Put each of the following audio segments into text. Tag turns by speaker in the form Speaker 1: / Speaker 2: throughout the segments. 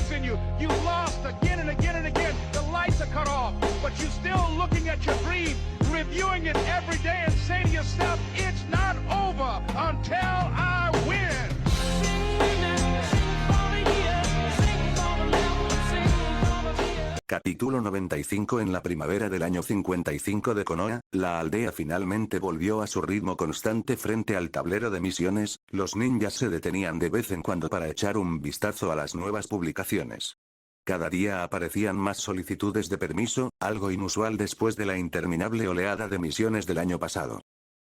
Speaker 1: faith in you. You lost again and again and again. The lights are cut off, but you're still looking at your dream, reviewing it every day and saying to yourself, it's not over until I win.
Speaker 2: Capítulo 95. En la primavera del año 55 de Konoha, la aldea finalmente volvió a su ritmo constante frente al tablero de misiones. Los ninjas se detenían de vez en cuando para echar un vistazo a las nuevas publicaciones. Cada día aparecían más solicitudes de permiso, algo inusual después de la interminable oleada de misiones del año pasado.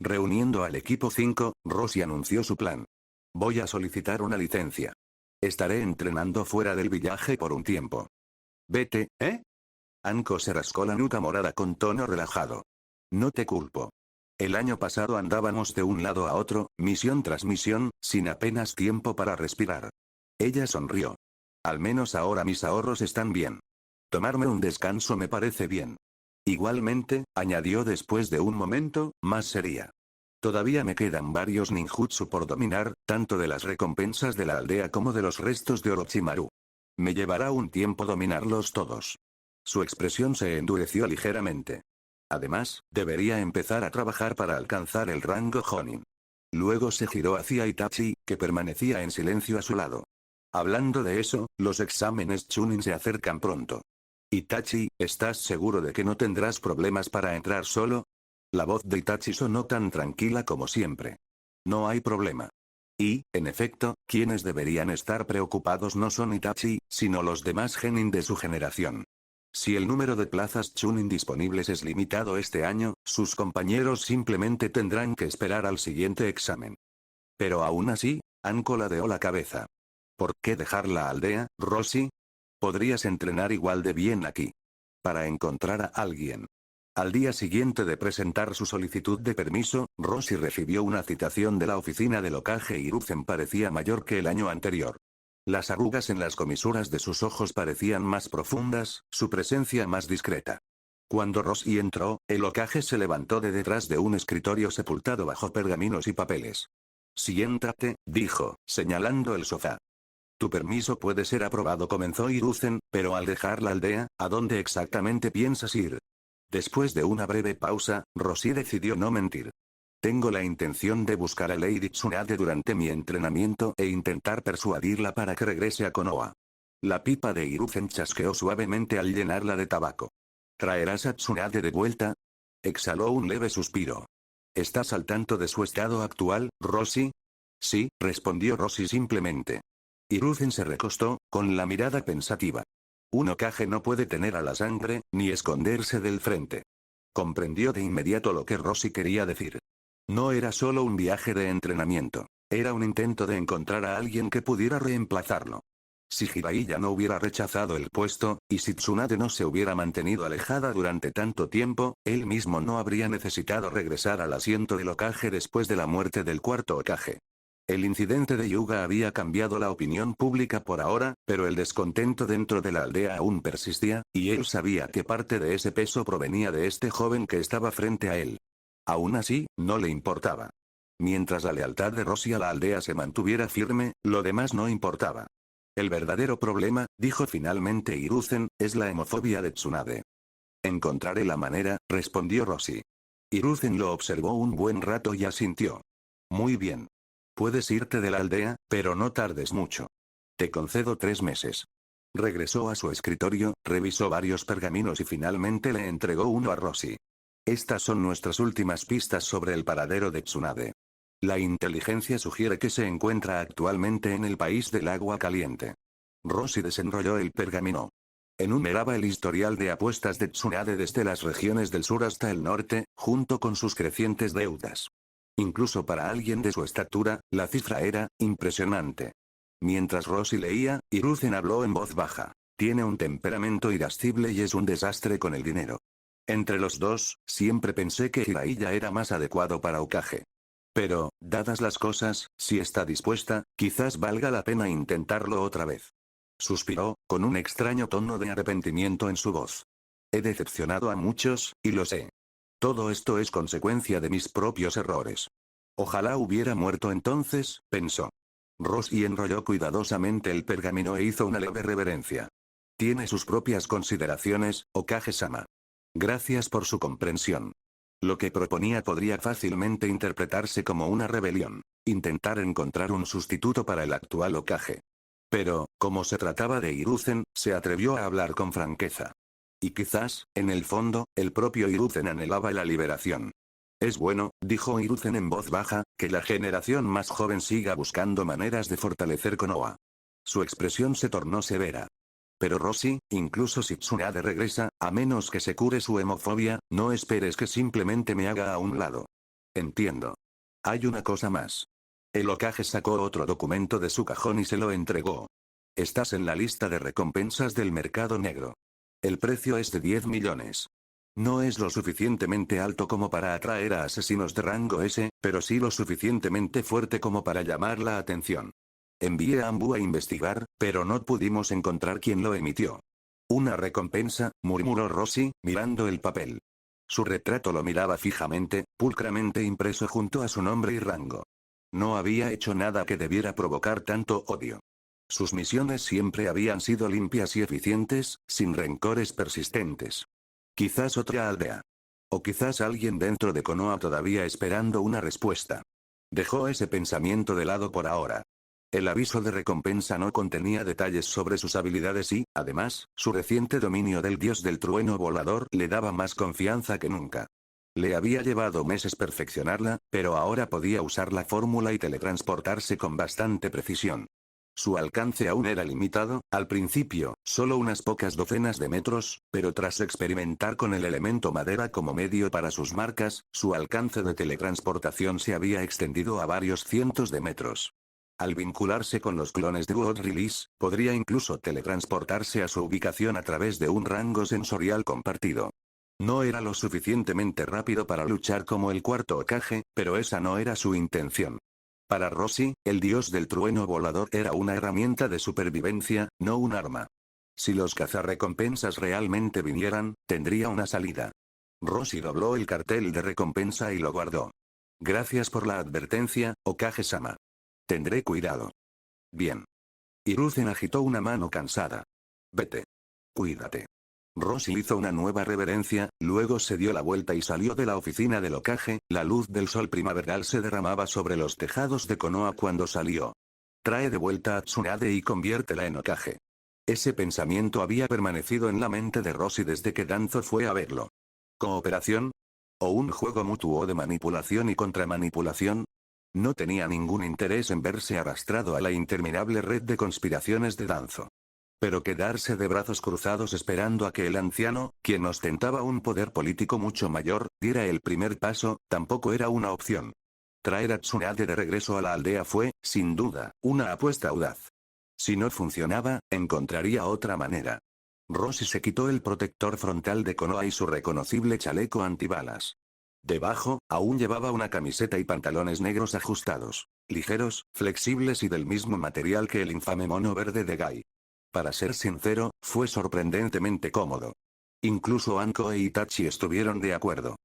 Speaker 2: Reuniendo al equipo 5, Rossi anunció su plan. Voy a solicitar una licencia. Estaré entrenando fuera del villaje por un tiempo. Vete, ¿eh? Anko se rascó la nuca morada con tono relajado. No te culpo. El año pasado andábamos de un lado a otro, misión tras misión, sin apenas tiempo para respirar. Ella sonrió. Al menos ahora mis ahorros están bien. Tomarme un descanso me parece bien. Igualmente, añadió después de un momento, más seria. Todavía me quedan varios ninjutsu por dominar, tanto de las recompensas de la aldea como de los restos de Orochimaru. Me llevará un tiempo dominarlos todos. Su expresión se endureció ligeramente. Además, debería empezar a trabajar para alcanzar el rango Jonin. Luego se giró hacia Itachi, que permanecía en silencio a su lado. Hablando de eso, los exámenes Chunin se acercan pronto. Itachi, ¿estás seguro de que no tendrás problemas para entrar solo? La voz de Itachi sonó tan tranquila como siempre. No hay problema. Y, en efecto, quienes deberían estar preocupados no son Itachi, sino los demás genin de su generación. Si el número de plazas Chunin disponibles es limitado este año, sus compañeros simplemente tendrán que esperar al siguiente examen. Pero aún así, Anko ladeó la cabeza. ¿Por qué dejar la aldea, Rossi? Podrías entrenar igual de bien aquí. Para encontrar a alguien. Al día siguiente de presentar su solicitud de permiso, Rossi recibió una citación de la oficina del Hokage Hiruzen. Parecía mayor que el año anterior. Las arrugas en las comisuras de sus ojos parecían más profundas, su presencia más discreta. Cuando Rossi entró, el Hokage se levantó de detrás de un escritorio sepultado bajo pergaminos y papeles. Siéntate, dijo, señalando el sofá. Tu permiso puede ser aprobado, comenzó Hiruzen, pero al dejar la aldea, ¿a dónde exactamente piensas ir? Después de una breve pausa, Rossi decidió no mentir. Tengo la intención de buscar a Lady Tsunade durante mi entrenamiento e intentar persuadirla para que regrese a Konoha. La pipa de Hiruzen chasqueó suavemente al llenarla de tabaco. ¿Traerás a Tsunade de vuelta? Exhaló un leve suspiro. ¿Estás al tanto de su estado actual, Rossi? Sí, respondió Rossi simplemente. Hiruzen se recostó, con la mirada pensativa. Un Hokage no puede tener a la sangre, ni esconderse del frente. Comprendió de inmediato lo que Rossi quería decir. No era solo un viaje de entrenamiento, era un intento de encontrar a alguien que pudiera reemplazarlo. Si Jiraiya no hubiera rechazado el puesto, y si Tsunade no se hubiera mantenido alejada durante tanto tiempo, él mismo no habría necesitado regresar al asiento del Hokage después de la muerte del cuarto Hokage. El incidente de Hyuga había cambiado la opinión pública por ahora, pero el descontento dentro de la aldea aún persistía, y él sabía que parte de ese peso provenía de este joven que estaba frente a él. Aún así, no le importaba. Mientras la lealtad de Rossi a la aldea se mantuviera firme, lo demás no importaba. El verdadero problema, dijo finalmente Hiruzen, es la hemofobia de Tsunade. Encontraré la manera, respondió Rossi. Hiruzen lo observó un buen rato y asintió. Muy bien. Puedes irte de la aldea, pero no tardes mucho. Te concedo 3 meses. Regresó a su escritorio, revisó varios pergaminos y finalmente le entregó uno a Rossi. Estas son nuestras últimas pistas sobre el paradero de Tsunade. La inteligencia sugiere que se encuentra actualmente en el país del agua caliente. Rossi desenrolló el pergamino. Enumeraba el historial de apuestas de Tsunade desde las regiones del sur hasta el norte, junto con sus crecientes deudas. Incluso para alguien de su estatura, la cifra era impresionante. Mientras Rossi leía, Hiruzen habló en voz baja. Tiene un temperamento irascible y es un desastre con el dinero. Entre los dos, siempre pensé que Jiraiya era más adecuado para Hokage. Pero, dadas las cosas, si está dispuesta, quizás valga la pena intentarlo otra vez. Suspiró, con un extraño tono de arrepentimiento en su voz. He decepcionado a muchos, y lo sé. Todo esto es consecuencia de mis propios errores. Ojalá hubiera muerto entonces, pensó. Roshi enrolló cuidadosamente el pergamino e hizo una leve reverencia. Tiene sus propias consideraciones, Okage-sama. Gracias por su comprensión. Lo que proponía podría fácilmente interpretarse como una rebelión. Intentar encontrar un sustituto para el actual Okage. Pero, como se trataba de Hiruzen, se atrevió a hablar con franqueza. Y quizás, en el fondo, el propio Hiruzen anhelaba la liberación. Es bueno, dijo Hiruzen en voz baja, que la generación más joven siga buscando maneras de fortalecer Konoha. Su expresión se tornó severa. Pero Roshi, incluso si Tsunade regresa, a menos que se cure su hemofobia, no esperes que simplemente me haga a un lado. Entiendo. Hay una cosa más. El Hokage sacó otro documento de su cajón y se lo entregó. Estás en la lista de recompensas del mercado negro. El precio es de 10 millones. No es lo suficientemente alto como para atraer a asesinos de rango S, pero sí lo suficientemente fuerte como para llamar la atención. Envié a Ambu a investigar, pero no pudimos encontrar quién lo emitió. Una recompensa, murmuró Roshi, mirando el papel. Su retrato lo miraba fijamente, pulcramente impreso junto a su nombre y rango. No había hecho nada que debiera provocar tanto odio. Sus misiones siempre habían sido limpias y eficientes, sin rencores persistentes. Quizás otra aldea. O quizás alguien dentro de Konoha todavía esperando una respuesta. Dejó ese pensamiento de lado por ahora. El aviso de recompensa no contenía detalles sobre sus habilidades y, además, su reciente dominio del dios del trueno volador le daba más confianza que nunca. Le había llevado meses perfeccionarla, pero ahora podía usar la fórmula y teletransportarse con bastante precisión. Su alcance aún era limitado, al principio, solo unas pocas docenas de metros, pero tras experimentar con el elemento madera como medio para sus marcas, su alcance de teletransportación se había extendido a varios cientos de metros. Al vincularse con los clones de World Release, podría incluso teletransportarse a su ubicación a través de un rango sensorial compartido. No era lo suficientemente rápido para luchar como el cuarto Hokage, pero esa no era su intención. Para Roshi, el dios del trueno volador era una herramienta de supervivencia, no un arma. Si los cazarrecompensas realmente vinieran, tendría una salida. Roshi dobló el cartel de recompensa y lo guardó. Gracias por la advertencia, Okage-sama. Tendré cuidado. Bien. Hiruzen agitó una mano cansada. Vete. Cuídate. Roshi hizo una nueva reverencia, luego se dio la vuelta y salió de la oficina del Hokage. La luz del sol primaveral se derramaba sobre los tejados de Konoha cuando salió. Trae de vuelta a Tsunade y conviértela en Hokage. Ese pensamiento había permanecido en la mente de Roshi desde que Danzo fue a verlo. ¿Cooperación? ¿O un juego mutuo de manipulación y contramanipulación? No tenía ningún interés en verse arrastrado a la interminable red de conspiraciones de Danzo. Pero quedarse de brazos cruzados esperando a que el anciano, quien ostentaba un poder político mucho mayor, diera el primer paso, tampoco era una opción. Traer a Tsunade de regreso a la aldea fue, sin duda, una apuesta audaz. Si no funcionaba, encontraría otra manera. Roshi se quitó el protector frontal de Konoha y su reconocible chaleco antibalas. Debajo, aún llevaba una camiseta y pantalones negros ajustados, ligeros, flexibles y del mismo material que el infame mono verde de Gai. Para ser sincero, fue sorprendentemente cómodo. Incluso Anko e Itachi estuvieron de acuerdo.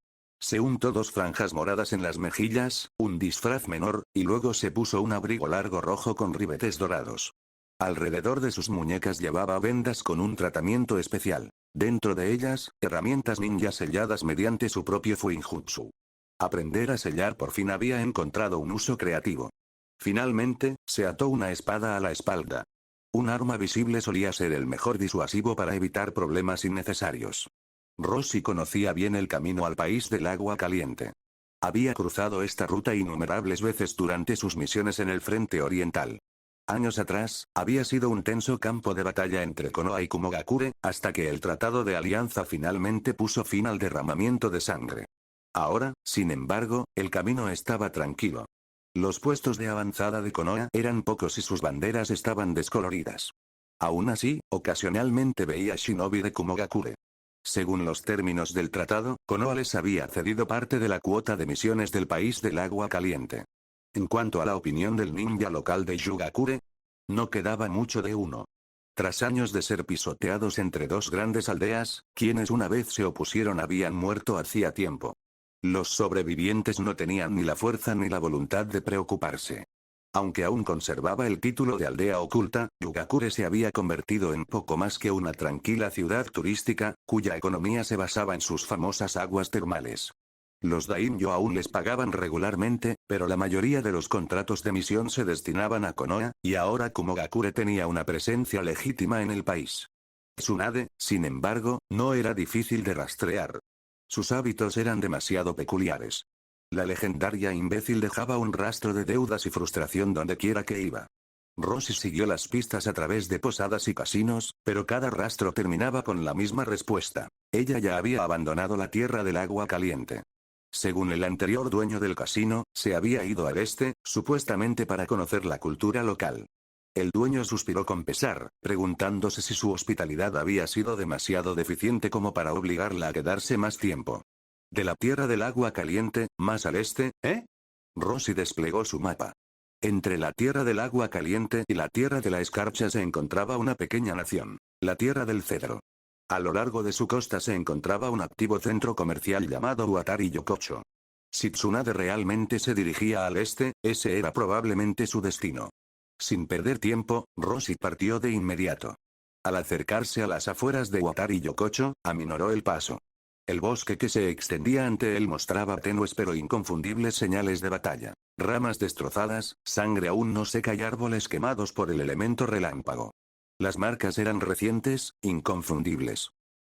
Speaker 2: Se untó dos franjas moradas en las mejillas, un disfraz menor, y luego se puso un abrigo largo rojo con ribetes dorados. Alrededor de sus muñecas llevaba vendas con un tratamiento especial. Dentro de ellas, herramientas ninja selladas mediante su propio Fuinjutsu. Aprender a sellar por fin había encontrado un uso creativo. Finalmente, se ató una espada a la espalda. Un arma visible solía ser el mejor disuasivo para evitar problemas innecesarios. Roshi conocía bien el camino al país del agua caliente. Había cruzado esta ruta innumerables veces durante sus misiones en el frente oriental. Años atrás, había sido un tenso campo de batalla entre Konoha y Kumogakure, hasta que el tratado de alianza finalmente puso fin al derramamiento de sangre. Ahora, sin embargo, el camino estaba tranquilo. Los puestos de avanzada de Konoha eran pocos y sus banderas estaban descoloridas. Aún así, ocasionalmente veía shinobi de Kumogakure. Según los términos del tratado, Konoha les había cedido parte de la cuota de misiones del país del agua caliente. En cuanto a la opinión del ninja local de Yugakure, no quedaba mucho de uno. Tras años de ser pisoteados entre dos grandes aldeas, quienes una vez se opusieron habían muerto hacía tiempo. Los sobrevivientes no tenían ni la fuerza ni la voluntad de preocuparse. Aunque aún conservaba el título de aldea oculta, Yugakure se había convertido en poco más que una tranquila ciudad turística, cuya economía se basaba en sus famosas aguas termales. Los daimyo aún les pagaban regularmente, pero la mayoría de los contratos de misión se destinaban a Konoha, y ahora Kumogakure tenía una presencia legítima en el país. Tsunade, sin embargo, no era difícil de rastrear. Sus hábitos eran demasiado peculiares. La legendaria imbécil dejaba un rastro de deudas y frustración donde quiera que iba. Rosy siguió las pistas a través de posadas y casinos, pero cada rastro terminaba con la misma respuesta. Ella ya había abandonado la tierra del agua caliente. Según el anterior dueño del casino, se había ido al este, supuestamente para conocer la cultura local. El dueño suspiró con pesar, preguntándose si su hospitalidad había sido demasiado deficiente como para obligarla a quedarse más tiempo. De la tierra del agua caliente, más al este, ¿eh? Rosy desplegó su mapa. Entre la tierra del agua caliente y la tierra de la escarcha se encontraba una pequeña nación, la tierra del cedro. A lo largo de su costa se encontraba un activo centro comercial llamado Watari Yokocho. Si Tsunade realmente se dirigía al este, ese era probablemente su destino. Sin perder tiempo, Rosy partió de inmediato. Al acercarse a las afueras de Watari Yokocho, aminoró el paso. El bosque que se extendía ante él mostraba tenues pero inconfundibles señales de batalla. Ramas destrozadas, sangre aún no seca y árboles quemados por el elemento relámpago. Las marcas eran recientes, inconfundibles.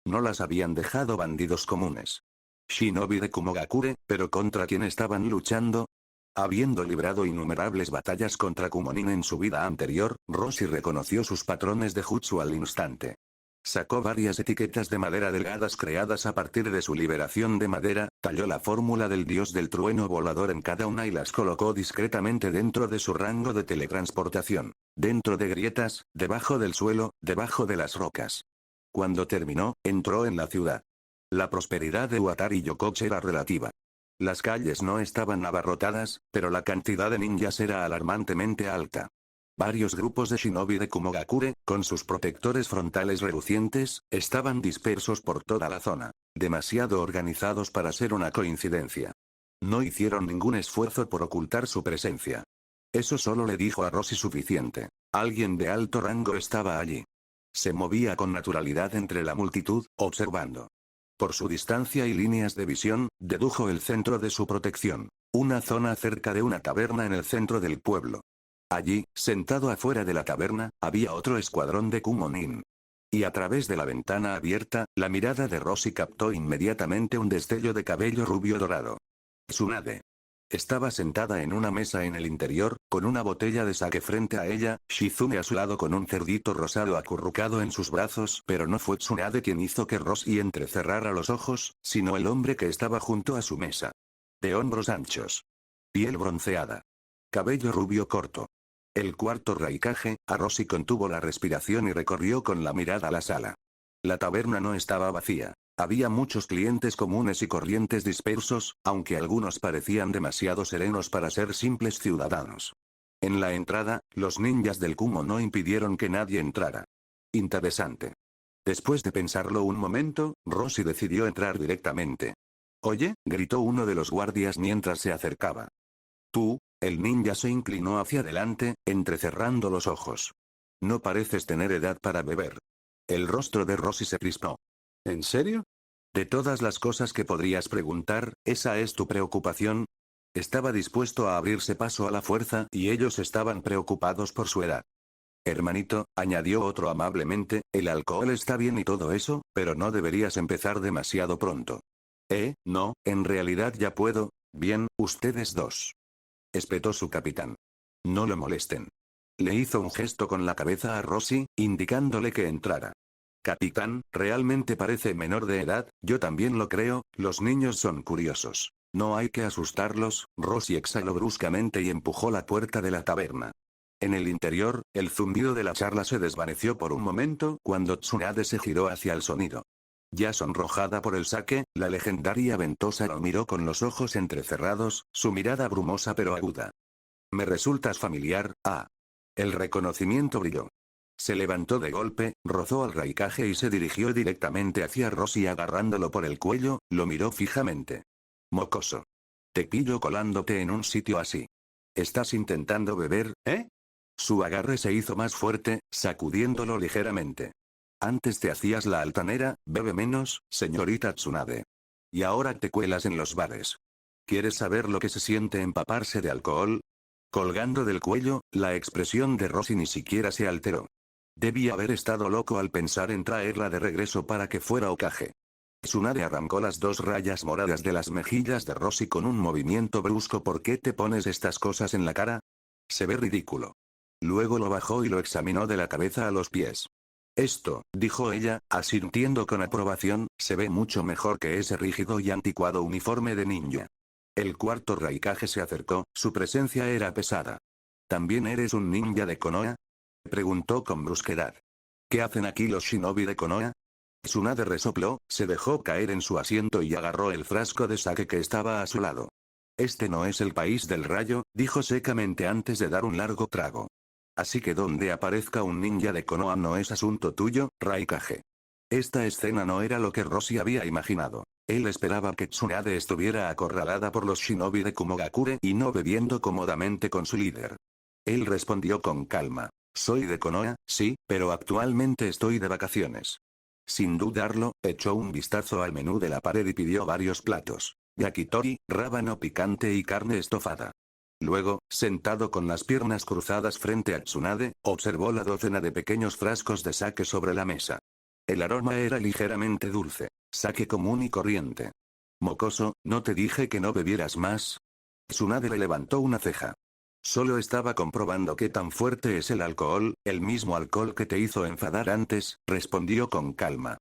Speaker 2: No las habían dejado bandidos comunes. Shinobi de Kumogakure, pero ¿contra quién estaban luchando? Habiendo librado innumerables batallas contra Kumonin en su vida anterior, Rosy reconoció sus patrones de jutsu al instante. Sacó varias etiquetas de madera delgadas creadas a partir de su liberación de madera, talló la fórmula del dios del trueno volador en cada una y las colocó discretamente dentro de su rango de teletransportación. Dentro de grietas, debajo del suelo, debajo de las rocas. Cuando terminó, entró en la ciudad. La prosperidad de Watari Yokocho era relativa. Las calles no estaban abarrotadas, pero la cantidad de ninjas era alarmantemente alta. Varios grupos de shinobi de Kumogakure, con sus protectores frontales relucientes, estaban dispersos por toda la zona. Demasiado organizados para ser una coincidencia. No hicieron ningún esfuerzo por ocultar su presencia. Eso solo le dijo a Rosy suficiente. Alguien de alto rango estaba allí. Se movía con naturalidad entre la multitud, observando. Por su distancia y líneas de visión, dedujo el centro de su protección. Una zona cerca de una taberna en el centro del pueblo. Allí, sentado afuera de la taberna, había otro escuadrón de Kumonin. Y a través de la ventana abierta, la mirada de Rosy captó inmediatamente un destello de cabello rubio dorado. Tsunade. Estaba sentada en una mesa en el interior, con una botella de sake frente a ella, Shizune a su lado con un cerdito rosado acurrucado en sus brazos, pero no fue Tsunade quien hizo que Rosy entrecerrara los ojos, sino el hombre que estaba junto a su mesa. De hombros anchos. Piel bronceada. Cabello rubio corto. El cuarto Raikage, a Rosy contuvo la respiración y recorrió con la mirada la sala. La taberna no estaba vacía. Había muchos clientes comunes y corrientes dispersos, aunque algunos parecían demasiado serenos para ser simples ciudadanos. En la entrada, los ninjas del Kumo no impidieron que nadie entrara. Interesante. Después de pensarlo un momento, Rosy decidió entrar directamente. «Oye», gritó uno de los guardias mientras se acercaba. «Tú», el ninja se inclinó hacia adelante, entrecerrando los ojos. «No pareces tener edad para beber». El rostro de Rosy se crispó. ¿En serio? De todas las cosas que podrías preguntar, ¿esa es tu preocupación? Estaba dispuesto a abrirse paso a la fuerza y ellos estaban preocupados por su edad. Hermanito, añadió otro amablemente, el alcohol está bien y todo eso, pero no deberías empezar demasiado pronto. No, en realidad ya puedo. Bien, ustedes dos. Espetó su capitán. No lo molesten. Le hizo un gesto con la cabeza a Rosy, indicándole que entrara. Capitán, realmente parece menor de edad, yo también lo creo, los niños son curiosos. No hay que asustarlos. Rosy exhaló bruscamente y empujó la puerta de la taberna. En el interior, el zumbido de la charla se desvaneció por un momento cuando Tsunade se giró hacia el sonido. Ya sonrojada por el sake, la legendaria ventosa lo miró con los ojos entrecerrados, su mirada brumosa pero aguda. Me resultas familiar, ah. El reconocimiento brilló. Se levantó de golpe, rozó al Raikage y se dirigió directamente hacia Rosy agarrándolo por el cuello, lo miró fijamente. Mocoso. Te pillo colándote en un sitio así. ¿Estás intentando beber, eh? Su agarre se hizo más fuerte, sacudiéndolo ligeramente. Antes te hacías la altanera, bebe menos, señorita Tsunade. Y ahora te cuelas en los bares. ¿Quieres saber lo que se siente empaparse de alcohol? Colgando del cuello, la expresión de Rosie ni siquiera se alteró. Debía haber estado loco al pensar en traerla de regreso para que fuera Hokage. Tsunade arrancó las 2 rayas moradas de las mejillas de Rosie con un movimiento brusco. ¿Por qué te pones estas cosas en la cara? Se ve ridículo. Luego lo bajó y lo examinó de la cabeza a los pies. Esto, dijo ella, asintiendo con aprobación, se ve mucho mejor que ese rígido y anticuado uniforme de ninja. El cuarto Raikage se acercó, su presencia era pesada. ¿También eres un ninja de Konoha? Preguntó con brusquedad. ¿Qué hacen aquí los shinobi de Konoha? Tsunade resopló, se dejó caer en su asiento y agarró el frasco de sake que estaba a su lado. Este no es el país del rayo, dijo secamente antes de dar un largo trago. Así que donde aparezca un ninja de Konoha no es asunto tuyo, Raikage. Esta escena no era lo que Rosie había imaginado. Él esperaba que Tsunade estuviera acorralada por los shinobi de Kumogakure y no bebiendo cómodamente con su líder. Él respondió con calma. Soy de Konoha, sí, pero actualmente estoy de vacaciones. Sin dudarlo, echó un vistazo al menú de la pared y pidió varios platos. Yakitori, rábano picante y carne estofada. Luego, sentado con las piernas cruzadas frente a Tsunade, observó la docena de pequeños frascos de sake sobre la mesa. El aroma era ligeramente dulce. Sake común y corriente. Mocoso, ¿no te dije que no bebieras más? Tsunade le levantó una ceja. Solo estaba comprobando qué tan fuerte es el alcohol, el mismo alcohol que te hizo enfadar antes, respondió con calma.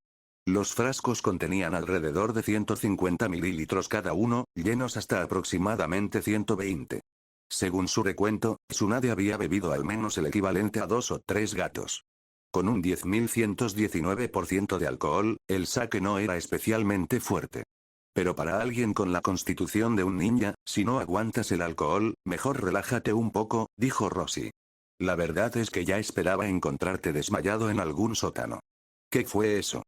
Speaker 2: Los frascos contenían alrededor de 150 mililitros cada uno, llenos hasta aproximadamente 120. Según su recuento, Tsunade había bebido al menos el equivalente a 2 o 3 gatos. Con un 10.119% de alcohol, el sake no era especialmente fuerte. Pero para alguien con la constitución de un ninja, si no aguantas el alcohol, mejor relájate un poco, dijo Rosie. La verdad es que ya esperaba encontrarte desmayado en algún sótano. ¿Qué fue eso?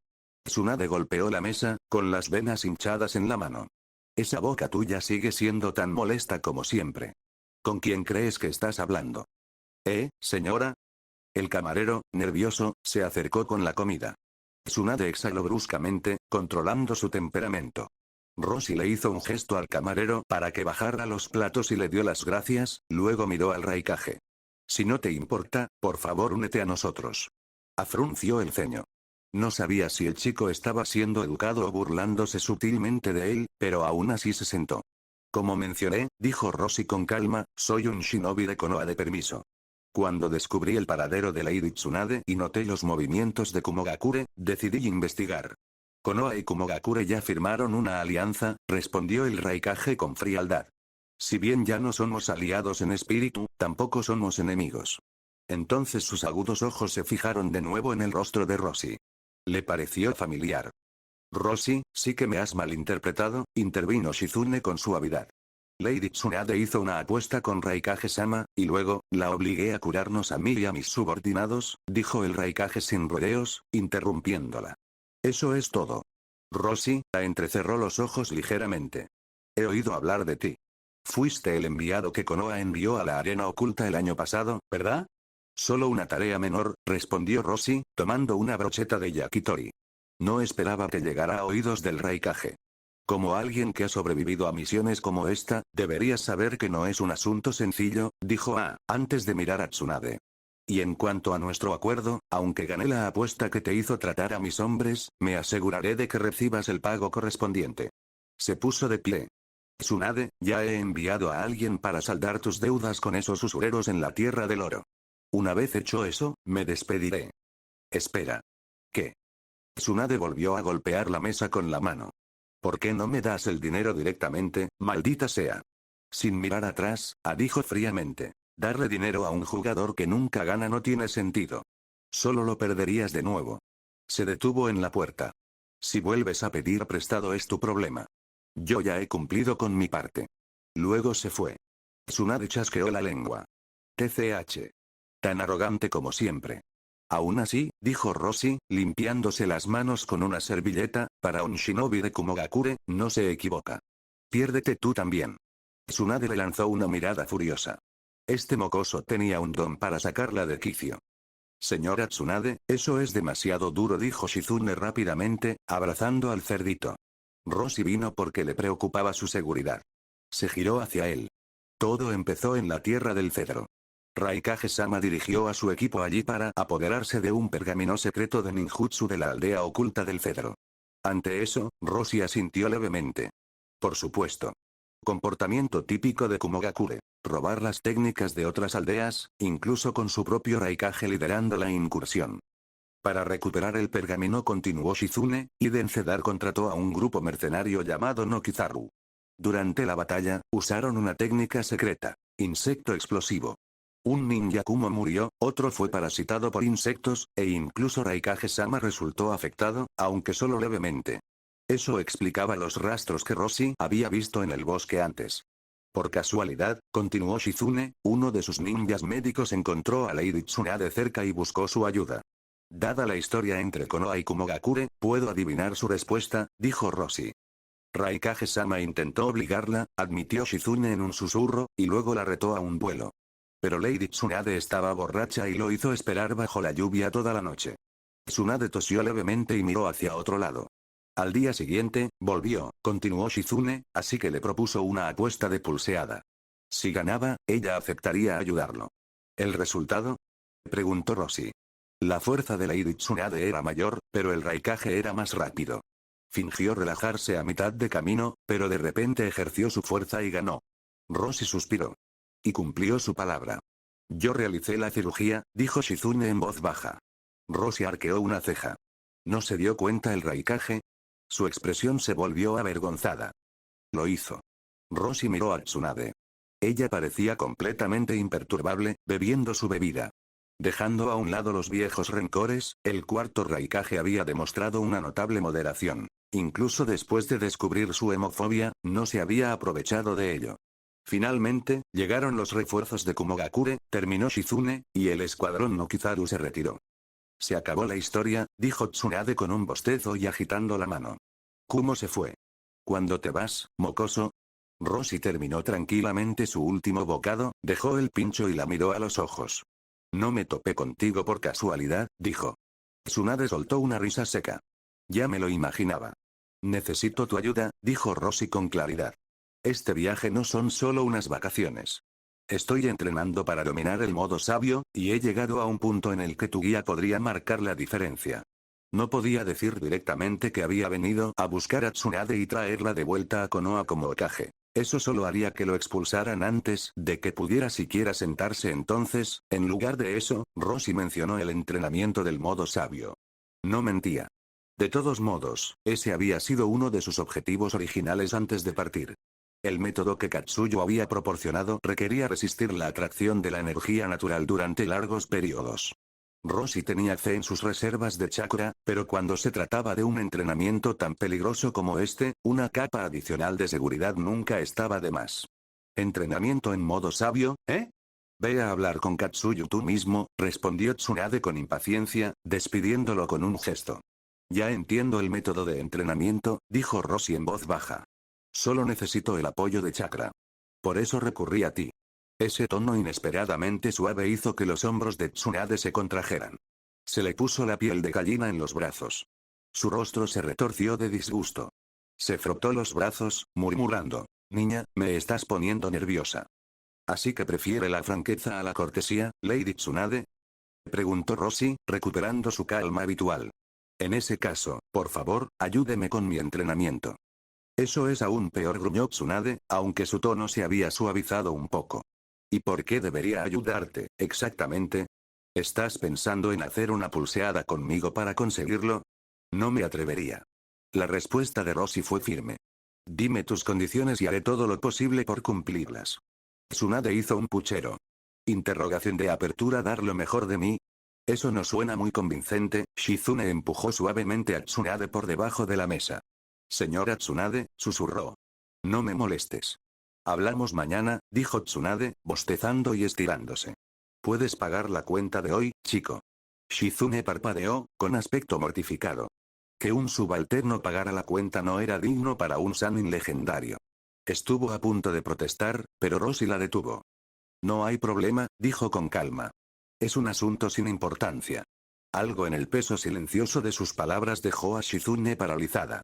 Speaker 2: Tsunade golpeó la mesa, con las venas hinchadas en la mano. Esa boca tuya sigue siendo tan molesta como siempre. ¿Con quién crees que estás hablando? Señora? El camarero, nervioso, se acercó con la comida. Tsunade exhaló bruscamente, controlando su temperamento. Rosie le hizo un gesto al camarero para que bajara los platos y le dio las gracias, luego miró al Raikage. Si no te importa, por favor únete a nosotros. Frunció el ceño. No sabía si el chico estaba siendo educado o burlándose sutilmente de él, pero aún así se sentó. Como mencioné, dijo Rosie con calma, soy un shinobi de Konoha de permiso. Cuando descubrí el paradero de Lady Tsunade y noté los movimientos de Kumogakure, decidí investigar. Konoha y Kumogakure ya firmaron una alianza, respondió el Raikage con frialdad. Si bien ya no somos aliados en espíritu, tampoco somos enemigos. Entonces sus agudos ojos se fijaron de nuevo en el rostro de Rosie. Le pareció familiar. Rosie, sí que me has malinterpretado, intervino Shizune con suavidad. Lady Tsunade hizo una apuesta con Raikage-sama, y luego, la obligué a curarnos a mí y a mis subordinados, dijo el Raikage sin rodeos, interrumpiéndola. Eso es todo. Rosie, entrecerró los ojos ligeramente. He oído hablar de ti. Fuiste el enviado que Konoha envió a la arena oculta el año pasado, ¿verdad? Solo una tarea menor, respondió Rosie, tomando una brocheta de yakitori. No esperaba que llegara a oídos del Raikage. Como alguien que ha sobrevivido a misiones como esta, deberías saber que no es un asunto sencillo, dijo antes de mirar a Tsunade. Y en cuanto a nuestro acuerdo, aunque gané la apuesta que te hizo tratar a mis hombres, me aseguraré de que recibas el pago correspondiente. Se puso de pie. Tsunade, ya he enviado a alguien para saldar tus deudas con esos usureros en la Tierra del Oro. Una vez hecho eso, me despediré. Espera. ¿Qué? Tsunade volvió a golpear la mesa con la mano. ¿Por qué no me das el dinero directamente, maldita sea? Sin mirar atrás, dijo fríamente. Darle dinero a un jugador que nunca gana no tiene sentido. Solo lo perderías de nuevo. Se detuvo en la puerta. Si vuelves a pedir prestado es tu problema. Yo ya he cumplido con mi parte. Luego se fue. Tsunade chasqueó la lengua. TCH. Tan arrogante como siempre. Aún así, dijo Rosie, limpiándose las manos con una servilleta, para un shinobi de Kumogakure, no se equivoca. Piérdete tú también. Tsunade le lanzó una mirada furiosa. Este mocoso tenía un don para sacarla de quicio. Señora Tsunade, eso es demasiado duro, dijo Shizune rápidamente, abrazando al cerdito. Roshi vino porque le preocupaba su seguridad. Se giró hacia él. Todo empezó en la tierra del cedro. Raikage-sama dirigió a su equipo allí para apoderarse de un pergamino secreto de ninjutsu de la aldea oculta del cedro. Ante eso, Roshi asintió levemente. Por supuesto. Comportamiento típico de Kumogakure. Robar las técnicas de otras aldeas, incluso con su propio Raikage liderando la incursión. Para recuperar el pergamino, continuó Shizune, Iden Cedar contrató a un grupo mercenario llamado Nokizaru. Durante la batalla, usaron una técnica secreta. Insecto explosivo. Un ninja Kumo murió, otro fue parasitado por insectos, e incluso Raikage-sama resultó afectado, aunque solo levemente. Eso explicaba los rastros que Roshi había visto en el bosque antes. Por casualidad, continuó Shizune, uno de sus ninjas médicos encontró a Lady Tsunade cerca y buscó su ayuda. Dada la historia entre Konoha y Kumogakure, puedo adivinar su respuesta, dijo Roshi. Raikage-sama intentó obligarla, admitió Shizune en un susurro, y luego la retó a un duelo. Pero Lady Tsunade estaba borracha y lo hizo esperar bajo la lluvia toda la noche. Tsunade tosió levemente y miró hacia otro lado. Al día siguiente, volvió, continuó Shizune, así que le propuso una apuesta de pulseada. Si ganaba, ella aceptaría ayudarlo. ¿El resultado? Preguntó Roshi. La fuerza de Lady Tsunade era mayor, pero el Raikage era más rápido. Fingió relajarse a mitad de camino, pero de repente ejerció su fuerza y ganó. Roshi suspiró. Y cumplió su palabra. Yo realicé la cirugía, dijo Shizune en voz baja. Roshi arqueó una ceja. ¿No se dio cuenta el Raikage? Su expresión se volvió avergonzada. Lo hizo. Roshi miró a Tsunade. Ella parecía completamente imperturbable, bebiendo su bebida. Dejando a un lado los viejos rencores, el cuarto Raikage había demostrado una notable moderación. Incluso después de descubrir su hemofobia, no se había aprovechado de ello. Finalmente, llegaron los refuerzos de Kumogakure, terminó Shizune, y el escuadrón Nokizaru se retiró. Se acabó la historia, dijo Tsunade con un bostezo y agitando la mano. Kumo se fue. ¿Cuándo te vas, mocoso? Roshi terminó tranquilamente su último bocado, dejó el pincho y la miró a los ojos. No me topé contigo por casualidad, dijo. Tsunade soltó una risa seca. Ya me lo imaginaba. Necesito tu ayuda, dijo Roshi con claridad. Este viaje no son solo unas vacaciones. Estoy entrenando para dominar el modo sabio, y he llegado a un punto en el que tu guía podría marcar la diferencia. No podía decir directamente que había venido a buscar a Tsunade y traerla de vuelta a Konoha como Hokage. Eso solo haría que lo expulsaran antes de que pudiera siquiera sentarse entonces, en lugar de eso, Roshi mencionó el entrenamiento del modo sabio. No mentía. De todos modos, ese había sido uno de sus objetivos originales antes de partir. El método que Katsuyo había proporcionado requería resistir la atracción de la energía natural durante largos periodos. Roshi tenía fe en sus reservas de chakra, pero cuando se trataba de un entrenamiento tan peligroso como este, una capa adicional de seguridad nunca estaba de más. ¿Entrenamiento en modo sabio, eh? Ve a hablar con Katsuyo tú mismo, respondió Tsunade con impaciencia, despidiéndolo con un gesto. Ya entiendo el método de entrenamiento, dijo Roshi en voz baja. Solo necesito el apoyo de chakra. Por eso recurrí a ti. Ese tono inesperadamente suave hizo que los hombros de Tsunade se contrajeran. Se le puso la piel de gallina en los brazos. Su rostro se retorció de disgusto. Se frotó los brazos, murmurando. Niña, me estás poniendo nerviosa. ¿Así que prefiere la franqueza a la cortesía, Lady Tsunade? Preguntó Roshi, recuperando su calma habitual. En ese caso, por favor, ayúdeme con mi entrenamiento. Eso es aún peor, gruñó Tsunade, aunque su tono se había suavizado un poco. ¿Y por qué debería ayudarte, exactamente? ¿Estás pensando en hacer una pulseada conmigo para conseguirlo? No me atrevería. La respuesta de Roshi fue firme. Dime tus condiciones y haré todo lo posible por cumplirlas. Tsunade hizo un puchero. Interrogación de apertura, dar lo mejor de mí. Eso no suena muy convincente. Shizune empujó suavemente a Tsunade por debajo de la mesa. Señora Tsunade, susurró. No me molestes. Hablamos mañana, dijo Tsunade, bostezando y estirándose. Puedes pagar la cuenta de hoy, chico. Shizune parpadeó, con aspecto mortificado. Que un subalterno pagara la cuenta no era digno para un Sannin legendario. Estuvo a punto de protestar, pero Roshi la detuvo. No hay problema, dijo con calma. Es un asunto sin importancia. Algo en el peso silencioso de sus palabras dejó a Shizune paralizada.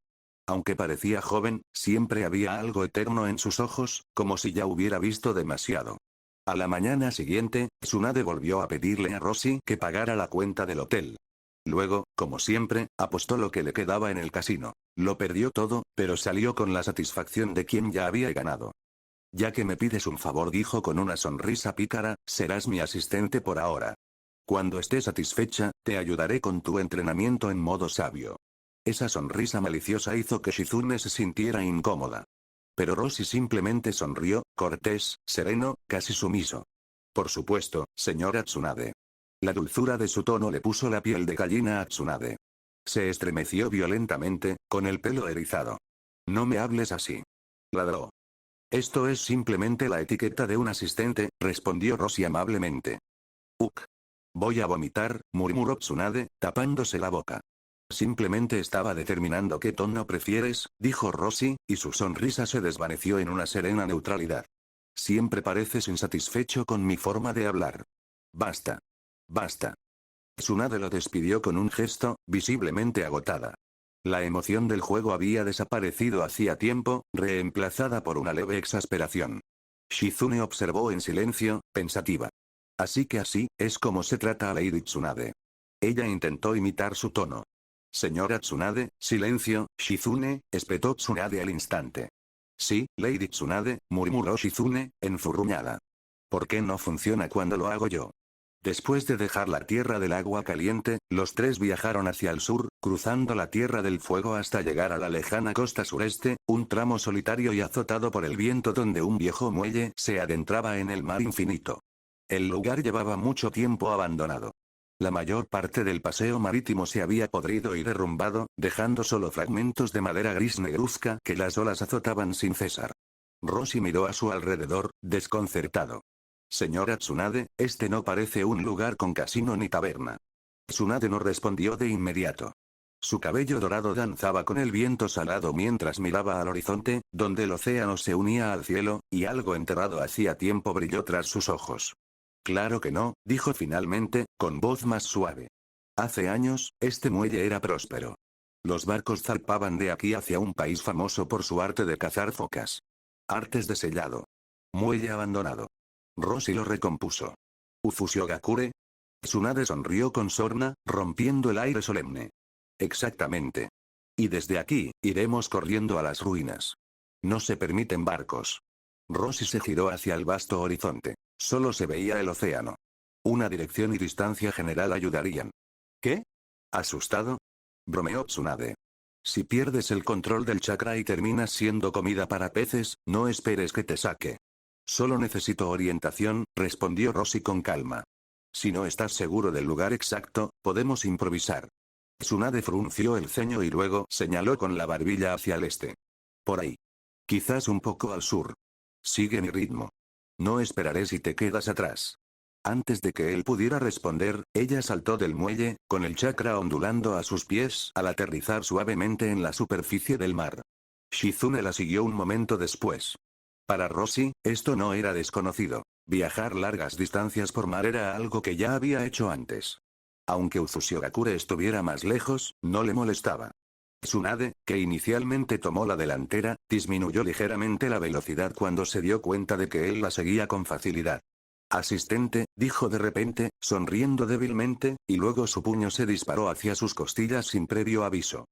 Speaker 2: Aunque parecía joven, siempre había algo eterno en sus ojos, como si ya hubiera visto demasiado. A la mañana siguiente, Tsunade volvió a pedirle a Roshi que pagara la cuenta del hotel. Luego, como siempre, apostó lo que le quedaba en el casino. Lo perdió todo, pero salió con la satisfacción de quien ya había ganado. Ya que me pides un favor, dijo con una sonrisa pícara, serás mi asistente por ahora. Cuando esté satisfecha, te ayudaré con tu entrenamiento en modo sabio. Esa sonrisa maliciosa hizo que Shizune se sintiera incómoda. Pero Roshi simplemente sonrió, cortés, sereno, casi sumiso. Por supuesto, señora Tsunade. La dulzura de su tono le puso la piel de gallina a Tsunade. Se estremeció violentamente, con el pelo erizado. No me hables así. Ladró. Esto es simplemente la etiqueta de un asistente, respondió Roshi amablemente. Voy a vomitar, murmuró Tsunade, tapándose la boca. Simplemente estaba determinando qué tono prefieres, dijo Roshi, y su sonrisa se desvaneció en una serena neutralidad. Siempre pareces insatisfecho con mi forma de hablar. Basta. Basta. Tsunade lo despidió con un gesto, visiblemente agotada. La emoción del juego había desaparecido hacía tiempo, reemplazada por una leve exasperación. Shizune observó en silencio, pensativa. Así que así, es como se trata a Lady Tsunade. Ella intentó imitar su tono. Señora Tsunade, silencio, Shizune, espetó Tsunade al instante. Sí, Lady Tsunade, murmuró Shizune, enfurruñada. ¿Por qué no funciona cuando lo hago yo? Después de dejar la Tierra del Agua Caliente, los tres viajaron hacia el sur, cruzando la Tierra del Fuego hasta llegar a la lejana costa sureste, un tramo solitario y azotado por el viento donde un viejo muelle se adentraba en el mar infinito. El lugar llevaba mucho tiempo abandonado. La mayor parte del paseo marítimo se había podrido y derrumbado, dejando solo fragmentos de madera gris negruzca que las olas azotaban sin cesar. Roshi miró a su alrededor, desconcertado. Señora Tsunade, este no parece un lugar con casino ni taberna. Tsunade no respondió de inmediato. Su cabello dorado danzaba con el viento salado mientras miraba al horizonte, donde el océano se unía al cielo, y algo enterrado hacía tiempo brilló tras sus ojos. Claro que no, dijo finalmente, con voz más suave. Hace años, este muelle era próspero. Los barcos zarpaban de aquí hacia un país famoso por su arte de cazar focas. Artes de sellado. Muelle abandonado. Roshi lo recompuso. ¿Ufushio-gakure? Tsunade sonrió con sorna, rompiendo el aire solemne. Exactamente. Y desde aquí, iremos corriendo a las ruinas. No se permiten barcos. Roshi se giró hacia el vasto horizonte. Solo se veía el océano. Una dirección y distancia general ayudarían. ¿Qué? ¿Asustado? Bromeó Tsunade. Si pierdes el control del chakra y terminas siendo comida para peces, no esperes que te saque. Solo necesito orientación, respondió Roshi con calma. Si no estás seguro del lugar exacto, podemos improvisar. Tsunade frunció el ceño y luego señaló con la barbilla hacia el este. Por ahí. Quizás un poco al sur. Sigue mi ritmo. No esperaré si te quedas atrás. Antes de que él pudiera responder, ella saltó del muelle, con el chakra ondulando a sus pies al aterrizar suavemente en la superficie del mar. Shizune la siguió un momento después. Para Roshi, esto no era desconocido. Viajar largas distancias por mar era algo que ya había hecho antes. Aunque Ufushio-gakure estuviera más lejos, no le molestaba. Tsunade, que inicialmente tomó la delantera, disminuyó ligeramente la velocidad cuando se dio cuenta de que él la seguía con facilidad. Asistente, dijo de repente, sonriendo débilmente, y luego su puño se disparó hacia sus costillas sin previo aviso.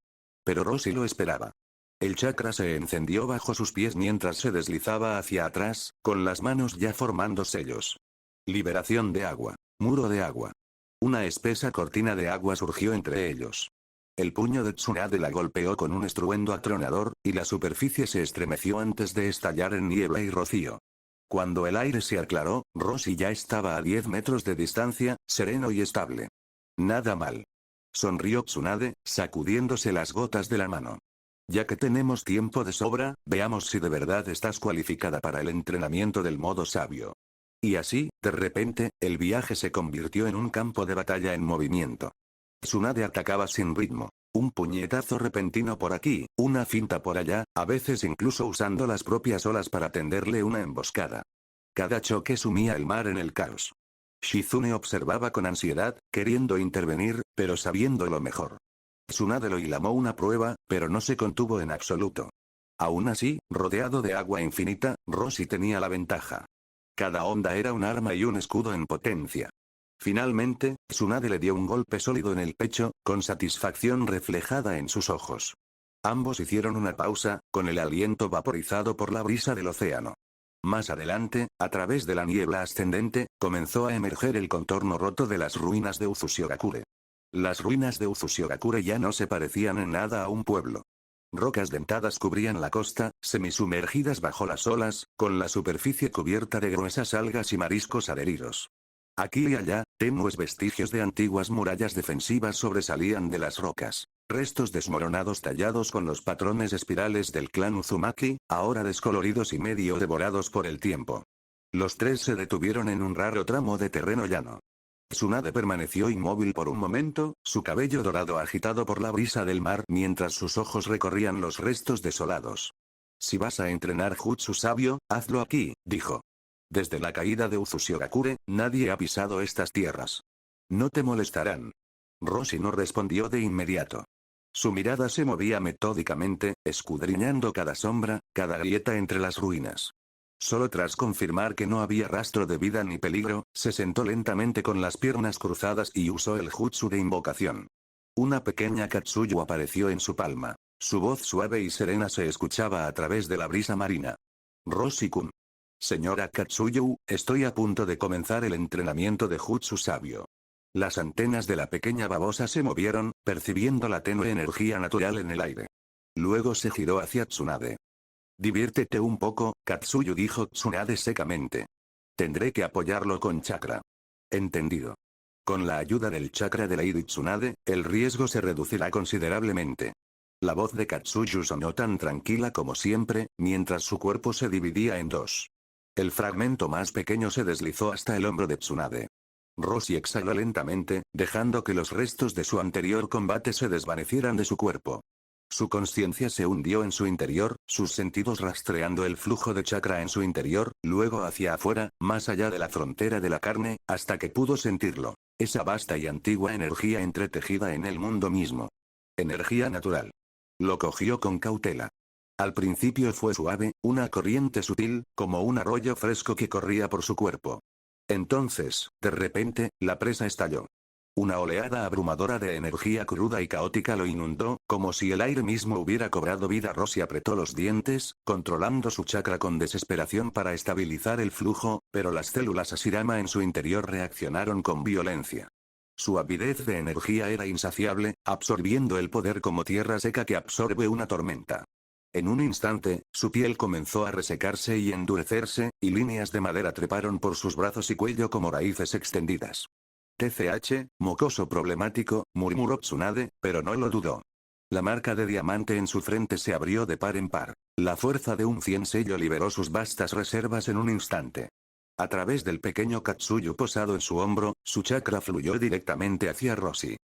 Speaker 2: Pero Roshi lo esperaba. El chakra se encendió bajo sus pies mientras se deslizaba hacia atrás, con las manos ya formando sellos. Liberación de agua. Muro de agua. Una espesa cortina de agua surgió entre ellos. El puño de Tsunade la golpeó con un estruendo atronador, y la superficie se estremeció antes de estallar en niebla y rocío. Cuando el aire se aclaró, Roshi ya estaba a 10 metros de distancia, sereno y estable. Nada mal. Sonrió Tsunade, sacudiéndose las gotas de la mano. Ya que tenemos tiempo de sobra, veamos si de verdad estás cualificada para el entrenamiento del modo sabio. Y así, de repente, el viaje se convirtió en un campo de batalla en movimiento. Tsunade atacaba sin ritmo. Un puñetazo repentino por aquí, una finta por allá, a veces incluso usando las propias olas para tenderle una emboscada. Cada choque sumía el mar en el caos. Shizune observaba con ansiedad, queriendo intervenir, pero sabiendo lo mejor. Tsunade lo hilamó una prueba, pero no se contuvo en absoluto. Aún así, rodeado de agua infinita, Rossi tenía la ventaja. Cada onda era un arma y un escudo en potencia. Finalmente, Tsunade le dio un golpe sólido en el pecho, con satisfacción reflejada en sus ojos. Ambos hicieron una pausa, con el aliento vaporizado por la brisa del océano. Más adelante, a través de la niebla ascendente, comenzó a emerger el contorno roto de las ruinas de Uzushigakure. Las ruinas de Uzushigakure ya no se parecían en nada a un pueblo. Rocas dentadas cubrían la costa, semisumergidas bajo las olas, con la superficie cubierta de gruesas algas y mariscos adheridos. Aquí y allá, tenues vestigios de antiguas murallas defensivas sobresalían de las rocas. Restos desmoronados tallados con los patrones espirales del clan Uzumaki, ahora descoloridos y medio devorados por el tiempo. Los tres se detuvieron en un raro tramo de terreno llano. Tsunade permaneció inmóvil por un momento, su cabello dorado agitado por la brisa del mar mientras sus ojos recorrían los restos desolados. Si vas a entrenar Jutsu sabio, hazlo aquí, dijo. Desde la caída de Uzushigakure, nadie ha pisado estas tierras. No te molestarán. Rossi no respondió de inmediato. Su mirada se movía metódicamente, escudriñando cada sombra, cada grieta entre las ruinas. Solo tras confirmar que no había rastro de vida ni peligro, se sentó lentamente con las piernas cruzadas y usó el jutsu de invocación. Una pequeña Katsuyu apareció en su palma. Su voz suave y serena se escuchaba a través de la brisa marina. Rossi-kun. Señora Katsuyu, estoy a punto de comenzar el entrenamiento de jutsu sabio. Las antenas de la pequeña babosa se movieron, percibiendo la tenue energía natural en el aire. Luego se giró hacia Tsunade. Diviértete un poco, Katsuyu dijo Tsunade secamente. Tendré que apoyarlo con chakra. Entendido. Con la ayuda del chakra de Lady Tsunade, el riesgo se reducirá considerablemente. La voz de Katsuyu sonó tan tranquila como siempre, mientras su cuerpo se dividía en dos. El fragmento más pequeño se deslizó hasta el hombro de Tsunade. Rossi exhaló lentamente, dejando que los restos de su anterior combate se desvanecieran de su cuerpo. Su conciencia se hundió en su interior, sus sentidos rastreando el flujo de chakra en su interior, luego hacia afuera, más allá de la frontera de la carne, hasta que pudo sentirlo. Esa vasta y antigua energía entretejida en el mundo mismo. Energía natural. Lo cogió con cautela. Al principio fue suave, una corriente sutil, como un arroyo fresco que corría por su cuerpo. Entonces, de repente, la presa estalló. Una oleada abrumadora de energía cruda y caótica lo inundó, como si el aire mismo hubiera cobrado vida. Rossi apretó los dientes, controlando su chakra con desesperación para estabilizar el flujo, pero las células Ashirama en su interior reaccionaron con violencia. Su avidez de energía era insaciable, absorbiendo el poder como tierra seca que absorbe una tormenta. En un instante, su piel comenzó a resecarse y endurecerse, y líneas de madera treparon por sus brazos y cuello como raíces extendidas. TCH, mocoso problemático, murmuró Tsunade, pero no lo dudó. La marca de diamante en su frente se abrió de par en par. La fuerza de un 100 sello liberó sus vastas reservas en un instante. A través del pequeño Katsuyu posado en su hombro, su chakra fluyó directamente hacia Rossi.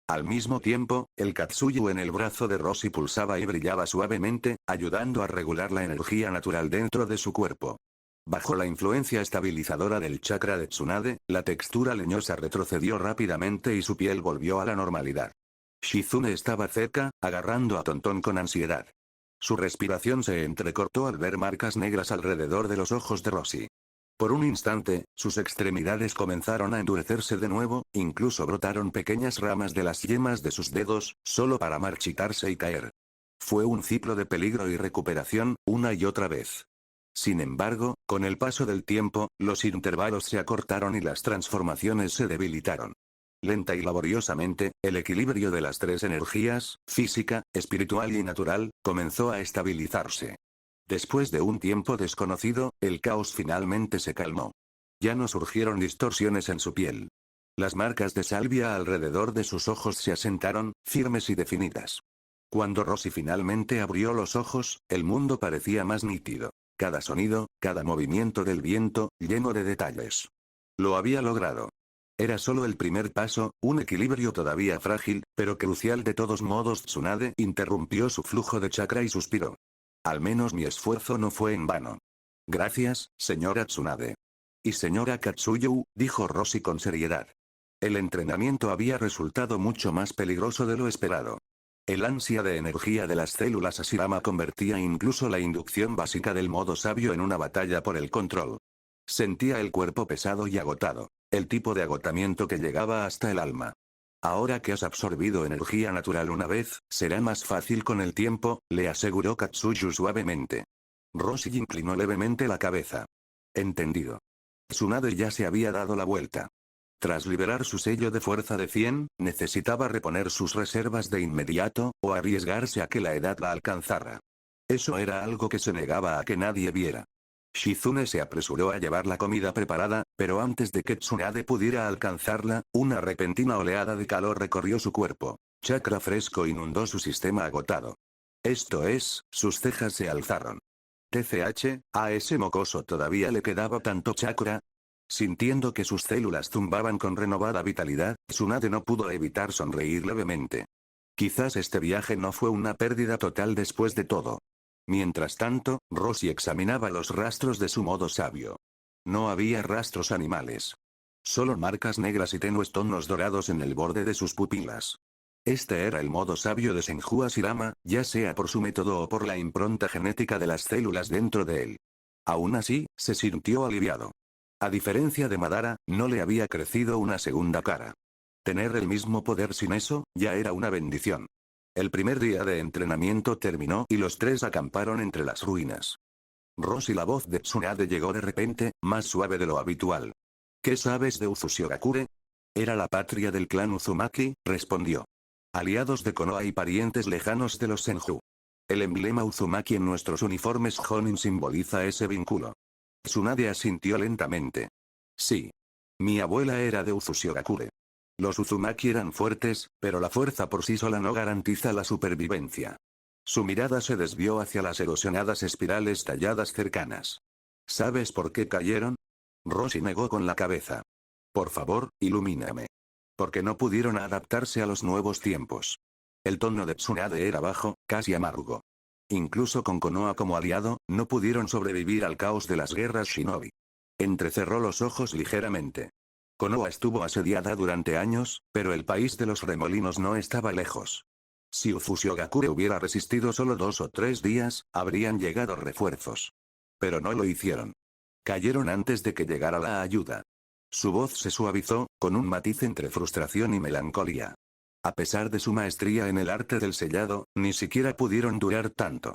Speaker 2: Al mismo tiempo, el Katsuyu en el brazo de Rossi pulsaba y brillaba suavemente, ayudando a regular la energía natural dentro de su cuerpo. Bajo la influencia estabilizadora del chakra de Tsunade, la textura leñosa retrocedió rápidamente y su piel volvió a la normalidad. Shizune estaba cerca, agarrando a Tonton con ansiedad. Su respiración se entrecortó al ver marcas negras alrededor de los ojos de Rossi. Por un instante, sus extremidades comenzaron a endurecerse de nuevo, incluso brotaron pequeñas ramas de las yemas de sus dedos, solo para marchitarse y caer. Fue un ciclo de peligro y recuperación, una y otra vez. Sin embargo, con el paso del tiempo, los intervalos se acortaron y las transformaciones se debilitaron. Lenta y laboriosamente, el equilibrio de las tres energías, física, espiritual y natural, comenzó a estabilizarse. Después de un tiempo desconocido, el caos finalmente se calmó. Ya no surgieron distorsiones en su piel. Las marcas de salvia alrededor de sus ojos se asentaron, firmes y definidas. Cuando Rossi finalmente abrió los ojos, el mundo parecía más nítido. Cada sonido, cada movimiento del viento, lleno de detalles. Lo había logrado. Era solo el primer paso, un equilibrio todavía frágil, pero crucial de todos modos. Tsunade interrumpió su flujo de chakra y suspiró. Al menos mi esfuerzo no fue en vano. Gracias, señora Tsunade. Y señora Katsuyu, dijo Rossi con seriedad. El entrenamiento había resultado mucho más peligroso de lo esperado. El ansia de energía de las células Ashirama convertía incluso la inducción básica del modo sabio en una batalla por el control. Sentía el cuerpo pesado y agotado, el tipo de agotamiento que llegaba hasta el alma. Ahora que has absorbido energía natural una vez, será más fácil con el tiempo, le aseguró Katsuyu suavemente. Rossi inclinó levemente la cabeza. Entendido. Tsunade ya se había dado la vuelta. Tras liberar su sello de fuerza de 100, necesitaba reponer sus reservas de inmediato, o arriesgarse a que la edad la alcanzara. Eso era algo que se negaba a que nadie viera. Shizune se apresuró a llevar la comida preparada, pero antes de que Tsunade pudiera alcanzarla, una repentina oleada de calor recorrió su cuerpo. Chakra fresco inundó su sistema agotado. Esto es, sus cejas se alzaron. TCH, a ese mocoso todavía le quedaba tanto chakra. Sintiendo que sus células zumbaban con renovada vitalidad, Tsunade no pudo evitar sonreír levemente. Quizás este viaje no fue una pérdida total después de todo. Mientras tanto, Rossi examinaba los rastros de su modo sabio. No había rastros animales. Solo marcas negras y tenues tonos dorados en el borde de sus pupilas. Este era el modo sabio de Senju Ashirama, ya sea por su método o por la impronta genética de las células dentro de él. Aún así, se sintió aliviado. A diferencia de Madara, no le había crecido una segunda cara. Tener el mismo poder sin eso, ya era una bendición. El primer día de entrenamiento terminó y los tres acamparon entre las ruinas. Rossi, la voz de Tsunade llegó de repente, más suave de lo habitual. ¿Qué sabes de Uzushigakure? Era la patria del clan Uzumaki, respondió. Aliados de Konoha y parientes lejanos de los Senju. El emblema Uzumaki en nuestros uniformes Jonin simboliza ese vínculo. Tsunade asintió lentamente. Sí. Mi abuela era de Uzushigakure. Los Uzumaki eran fuertes, pero la fuerza por sí sola no garantiza la supervivencia. Su mirada se desvió hacia las erosionadas espirales talladas cercanas. ¿Sabes por qué cayeron? Rossi negó con la cabeza. Por favor, ilumíname. Porque no pudieron adaptarse a los nuevos tiempos. El tono de Tsunade era bajo, casi amargo. Incluso con Konoha como aliado, no pudieron sobrevivir al caos de las guerras shinobi. Entrecerró los ojos ligeramente. Konoha estuvo asediada durante años, pero el país de los remolinos no estaba lejos. Si Uzushigakure hubiera resistido solo 2 o 3 días, habrían llegado refuerzos. Pero no lo hicieron. Cayeron antes de que llegara la ayuda. Su voz se suavizó, con un matiz entre frustración y melancolía. A pesar de su maestría en el arte del sellado, ni siquiera pudieron durar tanto.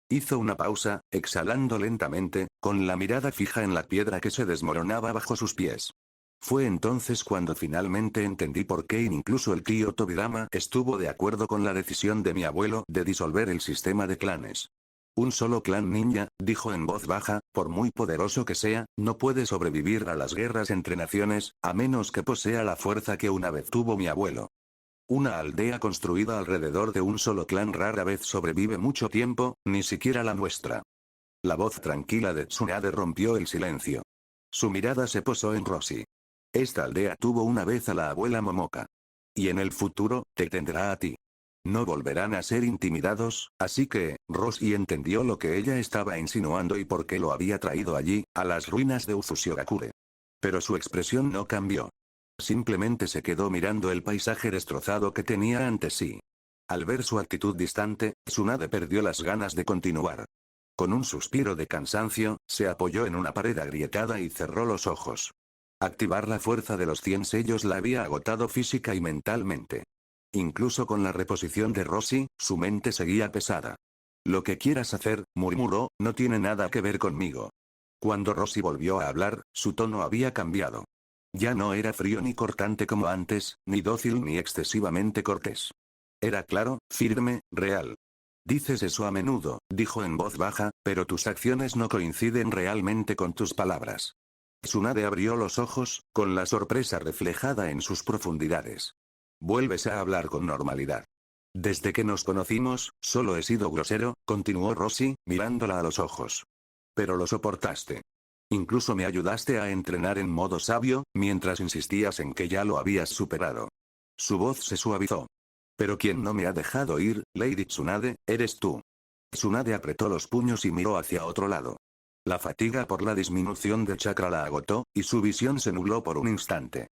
Speaker 2: Hizo una pausa, exhalando lentamente, con la mirada fija en la piedra que se desmoronaba bajo sus pies. Fue entonces cuando finalmente entendí por qué incluso el tío Tobirama estuvo de acuerdo con la decisión de mi abuelo de disolver el sistema de clanes. Un solo clan ninja, dijo en voz baja, por muy poderoso que sea, no puede sobrevivir a las guerras entre naciones, a menos que posea la fuerza que una vez tuvo mi abuelo. Una aldea construida alrededor de un solo clan rara vez sobrevive mucho tiempo, ni siquiera la nuestra. La voz tranquila de Tsunade rompió el silencio. Su mirada se posó en Rossi. Esta aldea tuvo una vez a la abuela Momoka. Y en el futuro, te tendrá a ti. No volverán a ser intimidados, así que, Rossi entendió lo que ella estaba insinuando y por qué lo había traído allí, a las ruinas de Uzushigakure. Pero su expresión no cambió. Simplemente se quedó mirando el paisaje destrozado que tenía ante sí. Al ver su actitud distante, Tsunade perdió las ganas de continuar. Con un suspiro de cansancio, se apoyó en una pared agrietada y cerró los ojos. Activar la fuerza de los 100 sellos la había agotado física y mentalmente. Incluso con la reposición de Rossi, su mente seguía pesada. Lo que quieras hacer, murmuró, no tiene nada que ver conmigo. Cuando Rossi volvió a hablar, su tono había cambiado. Ya no era frío ni cortante como antes, ni dócil ni excesivamente cortés. Era claro, firme, real. Dices eso a menudo, dijo en voz baja, pero tus acciones no coinciden realmente con tus palabras. Tsunade abrió los ojos, con la sorpresa reflejada en sus profundidades. Vuelves a hablar con normalidad. Desde que nos conocimos, solo he sido grosero, continuó Rossi, mirándola a los ojos. Pero lo soportaste. Incluso me ayudaste a entrenar en modo sabio, mientras insistías en que ya lo habías superado. Su voz se suavizó. Pero quien no me ha dejado ir, Lady Tsunade, eres tú. Tsunade apretó los puños y miró hacia otro lado. La fatiga por la disminución de chakra la agotó, y su visión se nubló por un instante.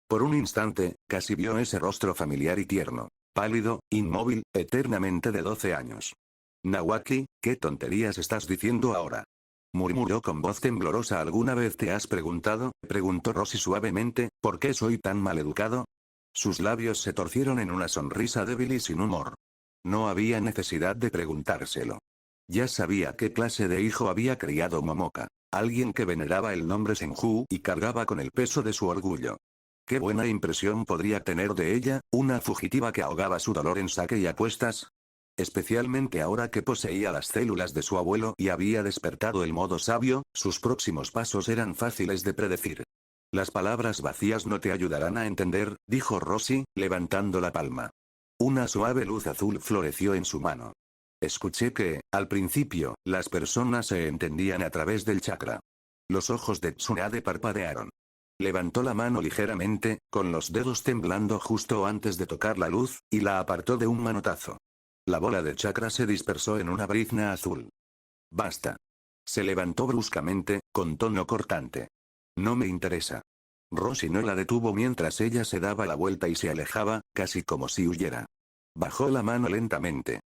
Speaker 2: Por un instante, casi vio ese rostro familiar y tierno, pálido, inmóvil, eternamente de 12 años. Nawaki, ¿qué tonterías estás diciendo ahora? Murmuró con voz temblorosa. ¿Alguna vez te has preguntado, preguntó Rosie suavemente, por qué soy tan maleducado? Sus labios se torcieron en una sonrisa débil y sin humor. No había necesidad de preguntárselo. Ya sabía qué clase de hijo había criado Momoka. Alguien que veneraba el nombre Senju y cargaba con el peso de su orgullo. Qué buena impresión podría tener de ella, una fugitiva que ahogaba su dolor en saque y apuestas. Especialmente ahora que poseía las células de su abuelo y había despertado el modo sabio, sus próximos pasos eran fáciles de predecir. Las palabras vacías no te ayudarán a entender, dijo Rosie, levantando la palma. Una suave luz azul floreció en su mano. Escuché que, al principio, las personas se entendían a través del chakra. Los ojos de Tsunade parpadearon. Levantó la mano ligeramente, con los dedos temblando justo antes de tocar la luz, y la apartó de un manotazo. La bola de chakra se dispersó en una brizna azul. Basta. Se levantó bruscamente, con tono cortante. No me interesa. Rosie no la detuvo mientras ella se daba la vuelta y se alejaba, casi como si huyera. Bajó la mano lentamente.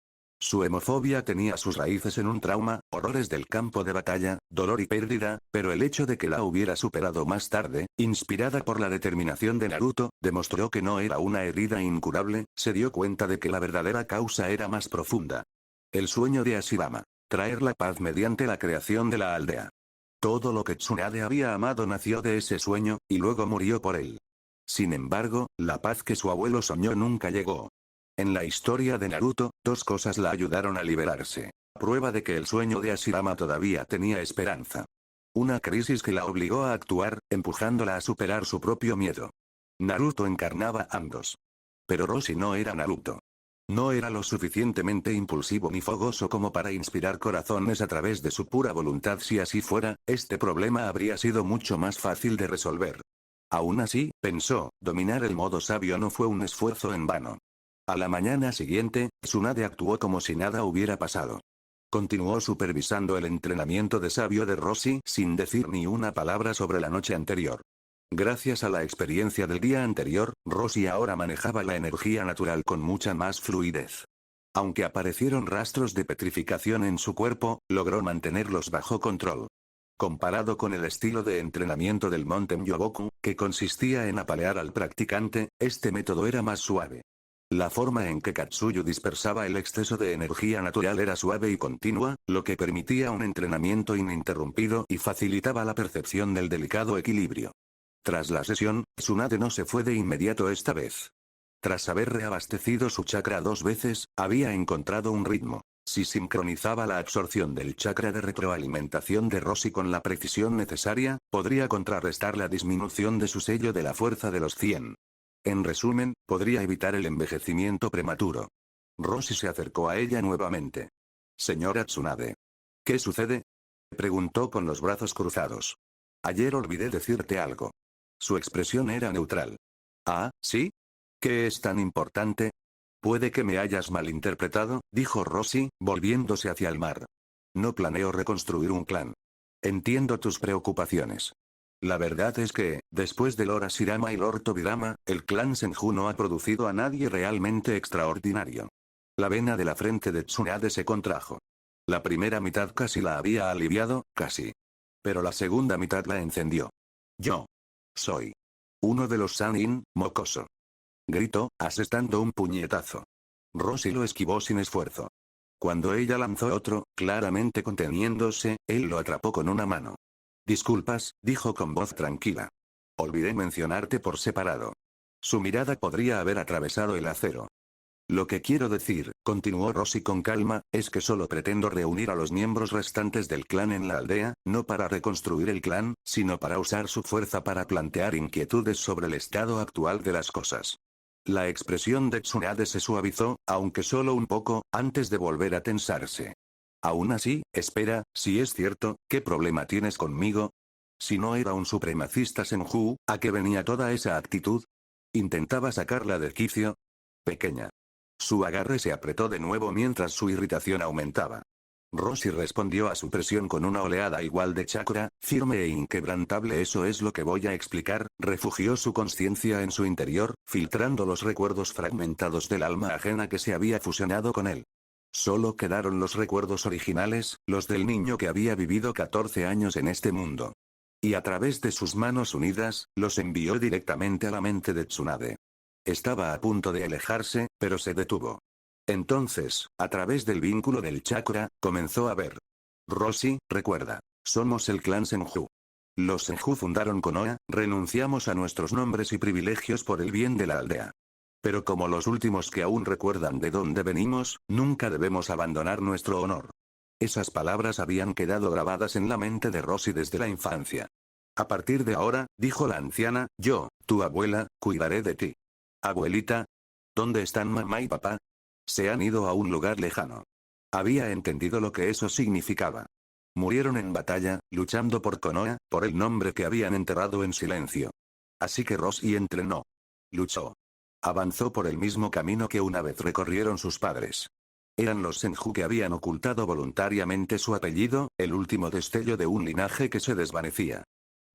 Speaker 2: Su hemofobia tenía sus raíces en un trauma, horrores del campo de batalla, dolor y pérdida, pero el hecho de que la hubiera superado más tarde, inspirada por la determinación de Naruto, demostró que no era una herida incurable. Se dio cuenta de que la verdadera causa era más profunda. El sueño de Ashirama. Traer la paz mediante la creación de la aldea. Todo lo que Tsunade había amado nació de ese sueño, y luego murió por él. Sin embargo, la paz que su abuelo soñó nunca llegó. En la historia de Naruto, dos cosas la ayudaron a liberarse. Prueba de que el sueño de Ashirama todavía tenía esperanza. Una crisis que la obligó a actuar, empujándola a superar su propio miedo. Naruto encarnaba a ambos. Pero Rosie no era Naruto. No era lo suficientemente impulsivo ni fogoso como para inspirar corazones a través de su pura voluntad. Si así fuera, este problema habría sido mucho más fácil de resolver. Aún así, pensó, dominar el modo sabio no fue un esfuerzo en vano. A la mañana siguiente, Tsunade actuó como si nada hubiera pasado. Continuó supervisando el entrenamiento de sabio de Rosie sin decir ni una palabra sobre la noche anterior. Gracias a la experiencia del día anterior, Rosie ahora manejaba la energía natural con mucha más fluidez. Aunque aparecieron rastros de petrificación en su cuerpo, logró mantenerlos bajo control. Comparado con el estilo de entrenamiento del monte Myoboku, que consistía en apalear al practicante, este método era más suave. La forma en que Katsuyu dispersaba el exceso de energía natural era suave y continua, lo que permitía un entrenamiento ininterrumpido y facilitaba la percepción del delicado equilibrio. Tras la sesión, Tsunade no se fue de inmediato esta vez. Tras haber reabastecido su chakra 2 veces, había encontrado un ritmo. Si sincronizaba la absorción del chakra de retroalimentación de Rosie con la precisión necesaria, podría contrarrestar la disminución de su sello de la fuerza de los 100. En resumen, podría evitar el envejecimiento prematuro. Rosie se acercó a ella nuevamente. Señora Tsunade. ¿Qué sucede? Preguntó con los brazos cruzados. Ayer olvidé decirte algo. Su expresión era neutral. ¿Ah, sí? ¿Qué es tan importante? Puede que me hayas malinterpretado, dijo Rosie, volviéndose hacia el mar. No planeo reconstruir un clan. Entiendo tus preocupaciones. La verdad es que, después de Lord Ashirama y Lord Tobirama, el clan Senju no ha producido a nadie realmente extraordinario. La vena de la frente de Tsunade se contrajo. La primera mitad casi la había aliviado, casi. Pero la segunda mitad la encendió. Yo. Soy. Uno de los Sannin, mocoso. Gritó, asestando un puñetazo. Rosie lo esquivó sin esfuerzo. Cuando ella lanzó otro, claramente conteniéndose, él lo atrapó con una mano. Disculpas, dijo con voz tranquila. Olvidé mencionarte por separado. Su mirada podría haber atravesado el acero. Lo que quiero decir, continuó Rosie con calma, es que solo pretendo reunir a los miembros restantes del clan en la aldea, no para reconstruir el clan, sino para usar su fuerza para plantear inquietudes sobre el estado actual de las cosas. La expresión de Tsunade se suavizó, aunque solo un poco, antes de volver a tensarse. Aún así, espera, si es cierto, ¿qué problema tienes conmigo? Si no era un supremacista Senju, ¿a qué venía toda esa actitud? ¿Intentaba sacarla de quicio? Pequeña. Su agarre se apretó de nuevo mientras su irritación aumentaba. Roshi respondió a su presión con una oleada igual de chakra, firme e inquebrantable. Eso es lo que voy a explicar. Refugió su conciencia en su interior, filtrando los recuerdos fragmentados del alma ajena que se había fusionado con él. Solo quedaron los recuerdos originales, los del niño que había vivido 14 años en este mundo. Y a través de sus manos unidas, los envió directamente a la mente de Tsunade. Estaba a punto de alejarse, pero se detuvo. Entonces, a través del vínculo del chakra, comenzó a ver. Roshi, recuerda. Somos el clan Senju. Los Senju fundaron Konoha, renunciamos a nuestros nombres y privilegios por el bien de la aldea. Pero como los últimos que aún recuerdan de dónde venimos, nunca debemos abandonar nuestro honor. Esas palabras habían quedado grabadas en la mente de Roshi desde la infancia. A partir de ahora, dijo la anciana, yo, tu abuela, cuidaré de ti. Abuelita. ¿Dónde están mamá y papá? Se han ido a un lugar lejano. Había entendido lo que eso significaba. Murieron en batalla, luchando por Konoha, por el nombre que habían enterrado en silencio. Así que Roshi entrenó. Luchó. Avanzó por el mismo camino que una vez recorrieron sus padres. Eran los Senju que habían ocultado voluntariamente su apellido, el último destello de un linaje que se desvanecía.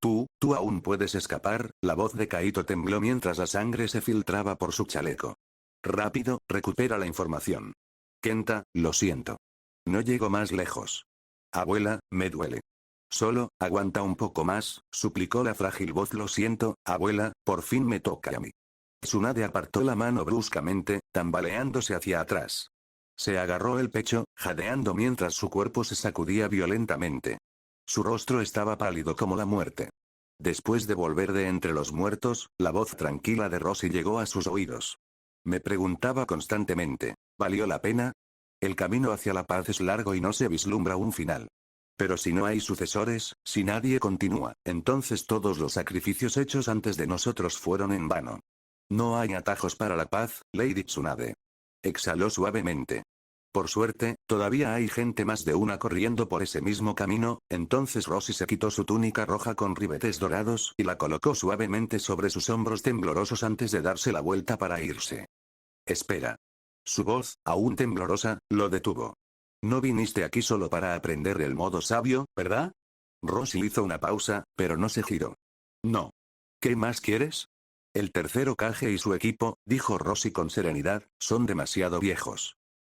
Speaker 2: Tú aún puedes escapar. La voz de Kaito tembló mientras la sangre se filtraba por su chaleco. Rápido, recupera la información. Kenta, lo siento. No llego más lejos. Abuela, me duele. Solo, aguanta un poco más, suplicó la frágil voz. Lo siento, abuela, por fin me toca a mí. Tsunade apartó la mano bruscamente, tambaleándose hacia atrás. Se agarró el pecho, jadeando mientras su cuerpo se sacudía violentamente. Su rostro estaba pálido como la muerte. Después de volver de entre los muertos, la voz tranquila de Roshi llegó a sus oídos. Me preguntaba constantemente, ¿valió la pena? El camino hacia la paz es largo y no se vislumbra un final. Pero si no hay sucesores, si nadie continúa, entonces todos los sacrificios hechos antes de nosotros fueron en vano. No hay atajos para la paz, Lady Tsunade. Exhaló suavemente. Por suerte, todavía hay gente más de una corriendo por ese mismo camino. Entonces Roshi se quitó su túnica roja con ribetes dorados y la colocó suavemente sobre sus hombros temblorosos antes de darse la vuelta para irse. Espera. Su voz, aún temblorosa, lo detuvo. No viniste aquí solo para aprender el modo sabio, ¿verdad? Roshi hizo una pausa, pero no se giró. No. ¿Qué más quieres? El tercer Hokage y su equipo, dijo Roshi con serenidad, son demasiado viejos.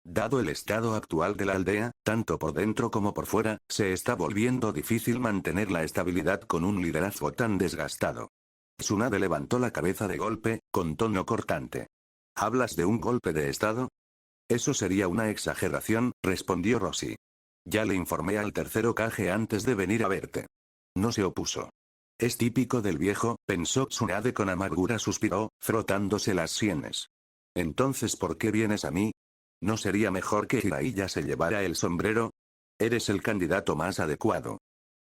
Speaker 2: Dado el estado actual de la aldea, tanto por dentro como por fuera, se está volviendo difícil mantener la estabilidad con un liderazgo tan desgastado. Tsunade levantó la cabeza de golpe, con tono cortante. ¿Hablas de un golpe de estado? Eso sería una exageración, respondió Roshi. Ya le informé al tercer Hokage antes de venir a verte. No se opuso. Es típico del viejo, pensó Tsunade con amargura. Suspiró, frotándose las sienes. Entonces, ¿por qué vienes a mí? ¿No sería mejor que Jiraiya se llevara el sombrero? Eres el candidato más adecuado.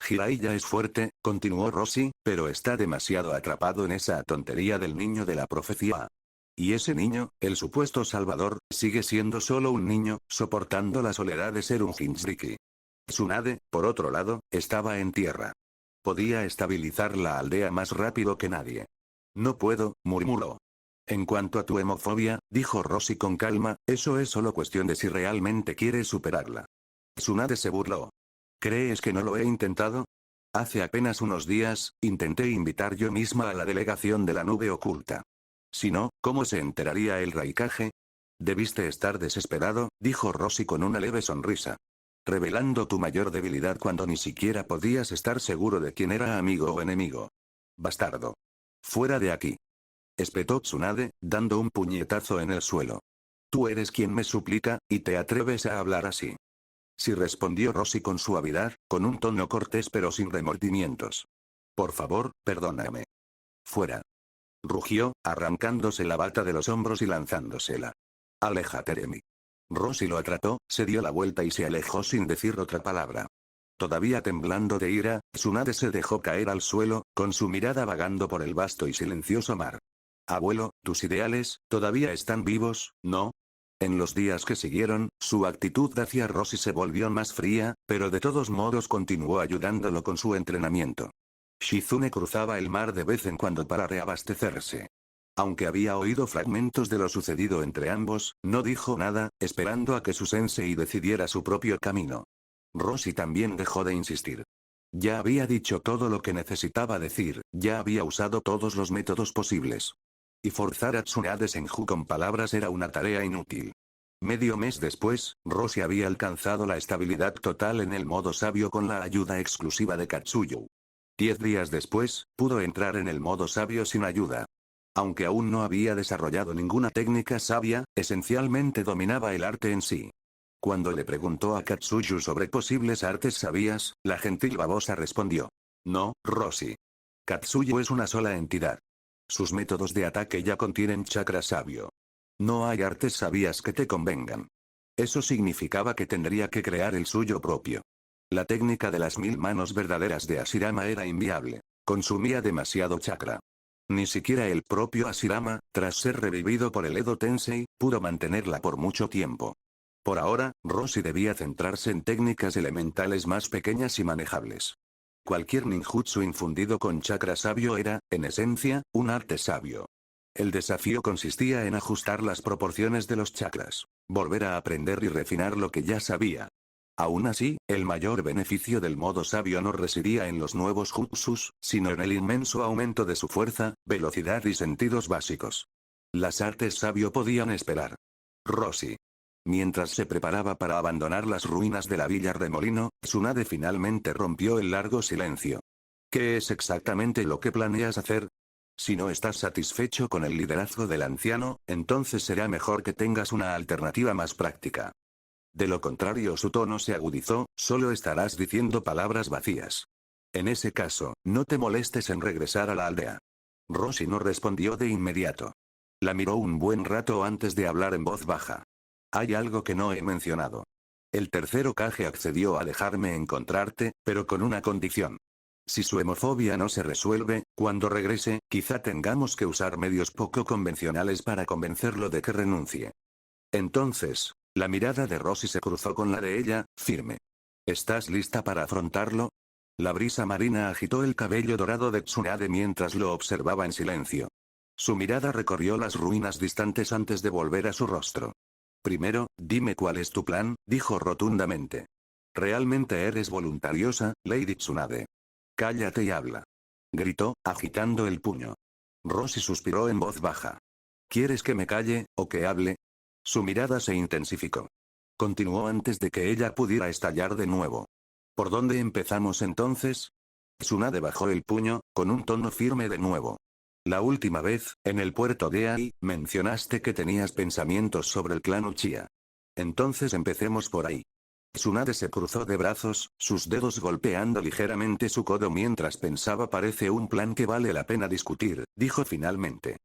Speaker 2: Jiraiya es fuerte, continuó Roshi, pero está demasiado atrapado en esa tontería del niño de la profecía. Y ese niño, el supuesto salvador, sigue siendo solo un niño, soportando la soledad de ser un Jinchuriki. Tsunade, por otro lado, estaba en tierra. Podía estabilizar la aldea más rápido que nadie. No puedo, murmuró. En cuanto a tu hemofobia, dijo Roshi con calma, eso es solo cuestión de si realmente quieres superarla. Tsunade se burló. ¿Crees que no lo he intentado? Hace apenas unos días, intenté invitar yo misma a la delegación de la nube oculta. Si no, ¿cómo se enteraría el Raikage? Debiste estar desesperado, dijo Roshi con una leve sonrisa. Revelando tu mayor debilidad cuando ni siquiera podías estar seguro de quién era amigo o enemigo. Bastardo. Fuera de aquí. Espetó Tsunade, dando un puñetazo en el suelo. Tú eres quien me suplica, y te atreves a hablar así. Sí, respondió Roshi con suavidad, con un tono cortés pero sin remordimientos. Por favor, perdóname. Fuera. Rugió, arrancándose la bata de los hombros y lanzándosela. Aléjate de mí. Roshi lo atrató, se dio la vuelta y se alejó sin decir otra palabra. Todavía temblando de ira, Tsunade se dejó caer al suelo, con su mirada vagando por el vasto y silencioso mar. Abuelo, tus ideales, todavía están vivos, ¿no? En los días que siguieron, su actitud hacia Roshi se volvió más fría, pero de todos modos continuó ayudándolo con su entrenamiento. Shizune cruzaba el mar de vez en cuando para reabastecerse. Aunque había oído fragmentos de lo sucedido entre ambos, no dijo nada, esperando a que su sensei decidiera su propio camino. Rosy también dejó de insistir. Ya había dicho todo lo que necesitaba decir, ya había usado todos los métodos posibles. Y forzar a Tsunade Senju con palabras era una tarea inútil. Medio mes después, Rosy había alcanzado la estabilidad total en el modo sabio con la ayuda exclusiva de Katsuyu. 10 días después, pudo entrar en el modo sabio sin ayuda. Aunque aún no había desarrollado ninguna técnica sabia, esencialmente dominaba el arte en sí. Cuando le preguntó a Katsuyu sobre posibles artes sabias, la gentil babosa respondió: no, Rosy. Katsuyu es una sola entidad. Sus métodos de ataque ya contienen chakra sabio. No hay artes sabias que te convengan. Eso significaba que tendría que crear el suyo propio. La técnica de las 1000 manos verdaderas de Hashirama era inviable. Consumía demasiado chakra. Ni siquiera el propio Hashirama, tras ser revivido por el Edo Tensei, pudo mantenerla por mucho tiempo. Por ahora, Rosy debía centrarse en técnicas elementales más pequeñas y manejables. Cualquier ninjutsu infundido con chakra sabio era, en esencia, un arte sabio. El desafío consistía en ajustar las proporciones de los chakras, volver a aprender y refinar lo que ya sabía. Aún así, el mayor beneficio del modo sabio no residía en los nuevos jutsus, sino en el inmenso aumento de su fuerza, velocidad y sentidos básicos. Las artes sabio podían esperar. Rosy. Mientras se preparaba para abandonar las ruinas de la Villa Remolino, Tsunade finalmente rompió el largo silencio. ¿Qué es exactamente lo que planeas hacer? Si no estás satisfecho con el liderazgo del anciano, entonces será mejor que tengas una alternativa más práctica. De lo contrario, su tono se agudizó, solo estarás diciendo palabras vacías. En ese caso, no te molestes en regresar a la aldea. Rosy no respondió de inmediato. La miró un buen rato antes de hablar en voz baja. Hay algo que no he mencionado. El tercer Hokage accedió a dejarme encontrarte, pero con una condición. Si su hemofobia no se resuelve, cuando regrese, quizá tengamos que usar medios poco convencionales para convencerlo de que renuncie. Entonces, la mirada de Rosy se cruzó con la de ella, firme. ¿Estás lista para afrontarlo? La brisa marina agitó el cabello dorado de Tsunade mientras lo observaba en silencio. Su mirada recorrió las ruinas distantes antes de volver a su rostro. Primero, dime cuál es tu plan, dijo rotundamente. ¿Realmente eres voluntariosa, Lady Tsunade? Cállate y habla. Gritó, agitando el puño. Rosy suspiró en voz baja. ¿Quieres que me calle, o que hable? Su mirada se intensificó. Continuó antes de que ella pudiera estallar de nuevo. ¿Por dónde empezamos entonces? Tsunade bajó el puño, con un tono firme de nuevo. La última vez, en el puerto de Ai, mencionaste que tenías pensamientos sobre el clan Uchiha. Entonces empecemos por ahí. Tsunade se cruzó de brazos, sus dedos golpeando ligeramente su codo mientras pensaba. Parece un plan que vale la pena discutir, dijo finalmente.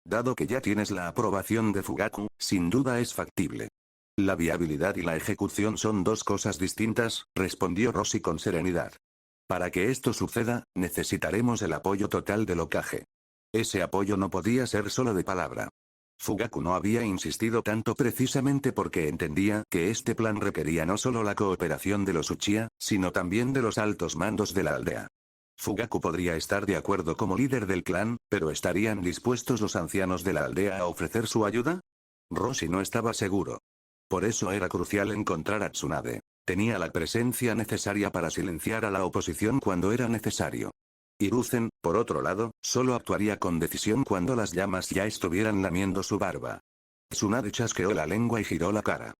Speaker 2: Dado que ya tienes la aprobación de Fugaku, sin duda es factible. La viabilidad y la ejecución son dos cosas distintas, respondió Rosy con serenidad. Para que esto suceda, necesitaremos el apoyo total del Hokage. Ese apoyo no podía ser solo de palabra. Fugaku no había insistido tanto precisamente porque entendía que este plan requería no solo la cooperación de los Uchiha, sino también de los altos mandos de la aldea. Fugaku podría estar de acuerdo como líder del clan, pero ¿estarían dispuestos los ancianos de la aldea a ofrecer su ayuda? Rosy no estaba seguro. Por eso era crucial encontrar a Tsunade. Tenía la presencia necesaria para silenciar a la oposición cuando era necesario. Hiruzen, por otro lado, solo actuaría con decisión cuando las llamas ya estuvieran lamiendo su barba. Tsunade chasqueó la lengua y giró la cara.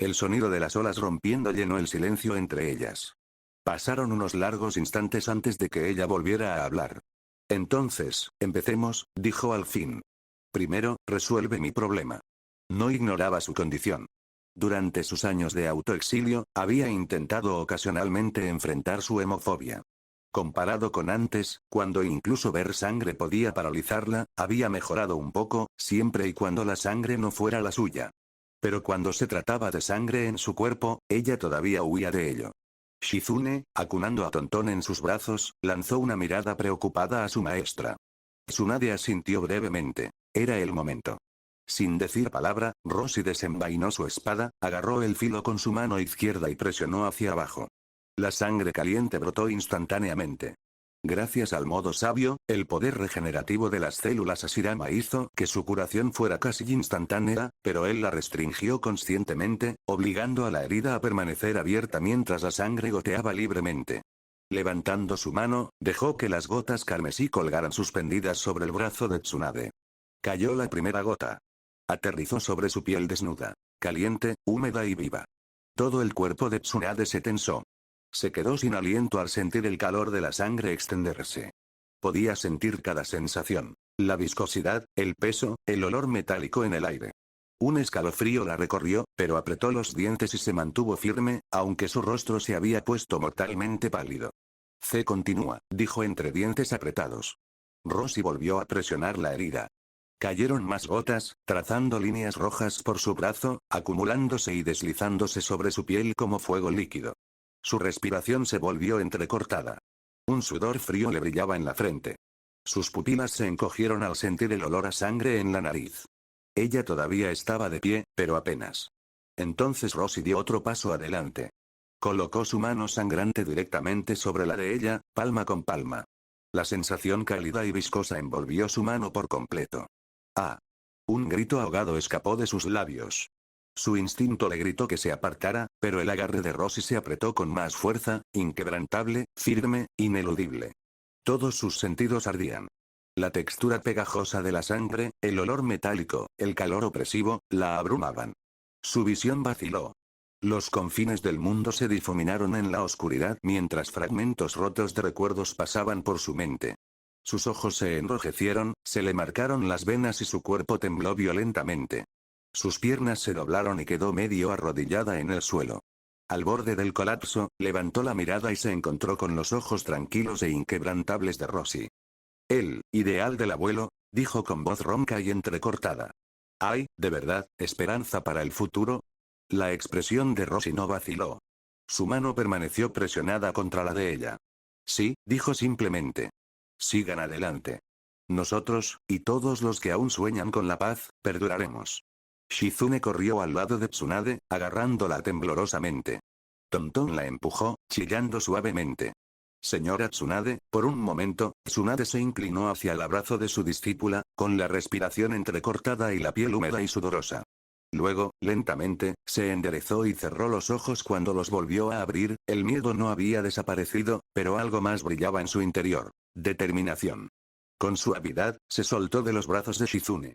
Speaker 2: El sonido de las olas rompiendo llenó el silencio entre ellas. Pasaron unos largos instantes antes de que ella volviera a hablar. Entonces, empecemos, dijo al fin. Primero, resuelve mi problema. No ignoraba su condición. Durante sus años de autoexilio, había intentado ocasionalmente enfrentar su hemofobia. Comparado con antes, cuando incluso ver sangre podía paralizarla, había mejorado un poco, siempre y cuando la sangre no fuera la suya. Pero cuando se trataba de sangre en su cuerpo, ella todavía huía de ello. Shizune, acunando a Tontón en sus brazos, lanzó una mirada preocupada a su maestra. Tsunade asintió brevemente. Era el momento. Sin decir palabra, Rosy desenvainó su espada, agarró el filo con su mano izquierda y presionó hacia abajo. La sangre caliente brotó instantáneamente. Gracias al modo sabio, el poder regenerativo de las células Asirama hizo que su curación fuera casi instantánea, pero él la restringió conscientemente, obligando a la herida a permanecer abierta mientras la sangre goteaba libremente. Levantando su mano, dejó que las gotas carmesí colgaran suspendidas sobre el brazo de Tsunade. Cayó la primera gota. Aterrizó sobre su piel desnuda, caliente, húmeda y viva. Todo el cuerpo de Tsunade se tensó. Se quedó sin aliento al sentir el calor de la sangre extenderse. Podía sentir cada sensación, la viscosidad, el peso, el olor metálico en el aire. Un escalofrío la recorrió, pero apretó los dientes y se mantuvo firme, aunque su rostro se había puesto mortalmente pálido. Continúa, dijo entre dientes apretados. Rossi volvió a presionar la herida. Cayeron más gotas, trazando líneas rojas por su brazo, acumulándose y deslizándose sobre su piel como fuego líquido. Su respiración se volvió entrecortada. Un sudor frío le brillaba en la frente. Sus pupilas se encogieron al sentir el olor a sangre en la nariz. Ella todavía estaba de pie, pero apenas. Entonces Rossi dio otro paso adelante. Colocó su mano sangrante directamente sobre la de ella, palma con palma. La sensación cálida y viscosa envolvió su mano por completo. ¡Ah! Un grito ahogado escapó de sus labios. Su instinto le gritó que se apartara, pero el agarre de Rossi se apretó con más fuerza, inquebrantable, firme, ineludible. Todos sus sentidos ardían. La textura pegajosa de la sangre, el olor metálico, el calor opresivo, la abrumaban. Su visión vaciló. Los confines del mundo se difuminaron en la oscuridad mientras fragmentos rotos de recuerdos pasaban por su mente. Sus ojos se enrojecieron, se le marcaron las venas y su cuerpo tembló violentamente. Sus piernas se doblaron y quedó medio arrodillada en el suelo. Al borde del colapso, levantó la mirada y se encontró con los ojos tranquilos e inquebrantables de Rossi. El ideal del abuelo, dijo con voz ronca y entrecortada. ¿Hay, de verdad, esperanza para el futuro? La expresión de Rossi no vaciló. Su mano permaneció presionada contra la de ella. Sí, dijo simplemente. Sigan adelante. Nosotros, y todos los que aún sueñan con la paz, perduraremos. Shizune corrió al lado de Tsunade, agarrándola temblorosamente. Tonton la empujó, chillando suavemente. Señora Tsunade, por un momento, Tsunade se inclinó hacia el abrazo de su discípula, con la respiración entrecortada y la piel húmeda y sudorosa. Luego, lentamente, se enderezó y cerró los ojos cuando los volvió a abrir, el miedo no había desaparecido, pero algo más brillaba en su interior. Determinación. Con suavidad, se soltó de los brazos de Shizune.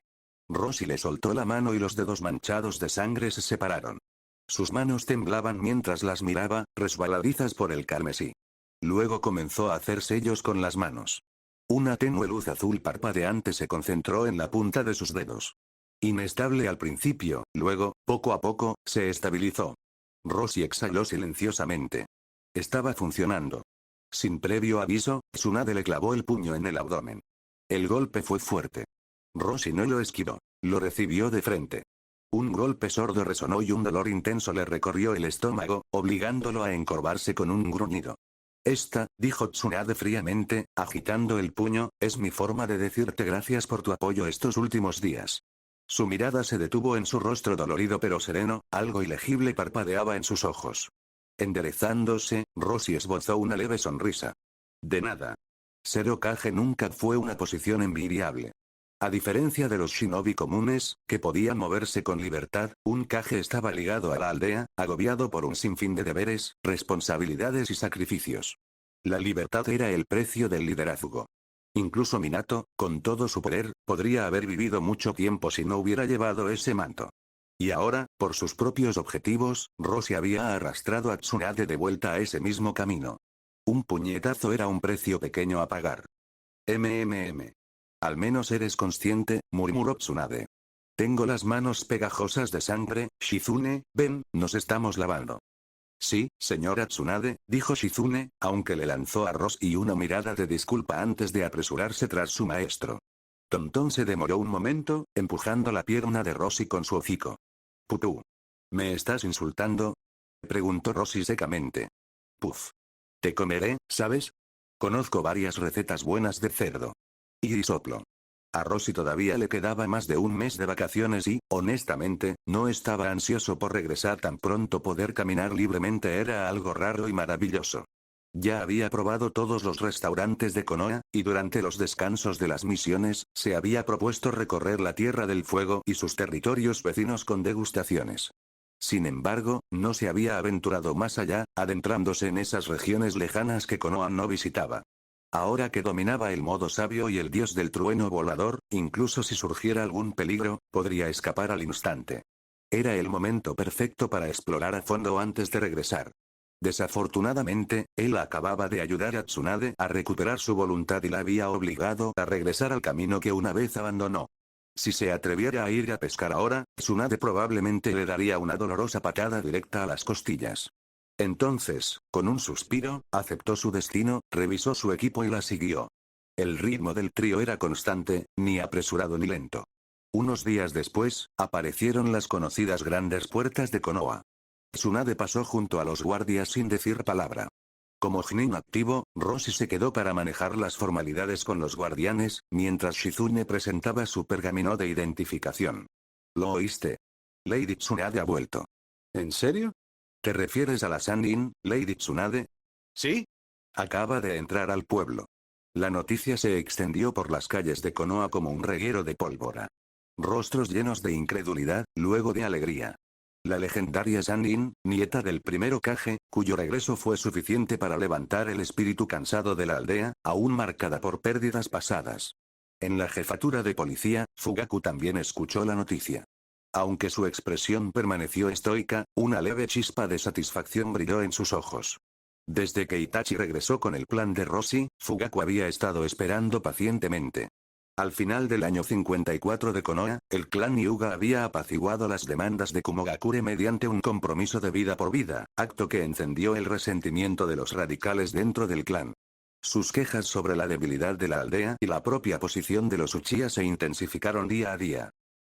Speaker 2: Rossi le soltó la mano y los dedos manchados de sangre se separaron. Sus manos temblaban mientras las miraba, resbaladizas por el carmesí. Luego comenzó a hacer sellos con las manos. Una tenue luz azul parpadeante se concentró en la punta de sus dedos. Inestable al principio, luego, poco a poco, se estabilizó. Rossi exhaló silenciosamente. Estaba funcionando. Sin previo aviso, Tsunade le clavó el puño en el abdomen. El golpe fue fuerte. Rossi no lo esquivó, lo recibió de frente. Un golpe sordo resonó y un dolor intenso le recorrió el estómago, obligándolo a encorvarse con un gruñido. Esta, dijo Tsunade fríamente, agitando el puño, es mi forma de decirte gracias por tu apoyo estos últimos días. Su mirada se detuvo en su rostro dolorido pero sereno, algo ilegible parpadeaba en sus ojos. Enderezándose, Rossi esbozó una leve sonrisa. De nada. Ser Hokage nunca fue una posición envidiable. A diferencia de los shinobi comunes, que podían moverse con libertad, un Kage estaba ligado a la aldea, agobiado por un sinfín de deberes, responsabilidades y sacrificios. La libertad era el precio del liderazgo. Incluso Minato, con todo su poder, podría haber vivido mucho tiempo si no hubiera llevado ese manto. Y ahora, por sus propios objetivos, Rossi había arrastrado a Tsunade de vuelta a ese mismo camino. Un puñetazo era un precio pequeño a pagar. Al menos eres consciente, murmuró Tsunade. Tengo las manos pegajosas de sangre, Shizune, ven, nos estamos lavando. Sí, señora Tsunade, dijo Shizune, aunque le lanzó a Rossi una mirada de disculpa antes de apresurarse tras su maestro. Tonton se demoró un momento, empujando la pierna de Rossi con su hocico. Pupú. ¿Me estás insultando? Preguntó Rossi secamente. Puf. Te comeré, ¿sabes? Conozco varias recetas buenas de cerdo. Y soplo. A Rossi todavía le quedaba más de un mes de vacaciones y, honestamente, no estaba ansioso por regresar tan pronto. Poder caminar libremente era algo raro y maravilloso. Ya había probado todos los restaurantes de Konoha, y durante los descansos de las misiones, se había propuesto recorrer la Tierra del Fuego y sus territorios vecinos con degustaciones. Sin embargo, no se había aventurado más allá, adentrándose en esas regiones lejanas que Konoha no visitaba. Ahora que dominaba el modo sabio y el dios del trueno volador, incluso si surgiera algún peligro, podría escapar al instante. Era el momento perfecto para explorar a fondo antes de regresar. Desafortunadamente, él acababa de ayudar a Tsunade a recuperar su voluntad y la había obligado a regresar al camino que una vez abandonó. Si se atreviera a ir a pescar ahora, Tsunade probablemente le daría una dolorosa patada directa a las costillas. Entonces, con un suspiro, aceptó su destino, revisó su equipo y la siguió. El ritmo del trío era constante, ni apresurado ni lento. Unos días después, aparecieron las conocidas grandes puertas de Konoha. Tsunade pasó junto a los guardias sin decir palabra. Como Chunin activo, Roshi se quedó para manejar las formalidades con los guardianes, mientras Shizune presentaba su pergamino de identificación. ¿Lo oíste? Lady Tsunade ha vuelto. ¿En serio? ¿Te refieres a la Sannin, Lady Tsunade?
Speaker 1: ¿Sí?
Speaker 2: Acaba de entrar al pueblo. La noticia se extendió por las calles de Konoha como un reguero de pólvora. Rostros llenos de incredulidad, luego de alegría. La legendaria Sannin, nieta del primer Hokage, cuyo regreso fue suficiente para levantar el espíritu cansado de la aldea, aún marcada por pérdidas pasadas. En la jefatura de policía, Fugaku también escuchó la noticia. Aunque su expresión permaneció estoica, una leve chispa de satisfacción brilló en sus ojos. Desde que Itachi regresó con el plan de Roshi, Fugaku había estado esperando pacientemente. Al final del año 54 de Konoha, el clan Hyuga había apaciguado las demandas de Kumogakure mediante un compromiso de vida por vida, acto que encendió el resentimiento de los radicales dentro del clan. Sus quejas sobre la debilidad de la aldea y la propia posición de los Uchiha se intensificaron día a día.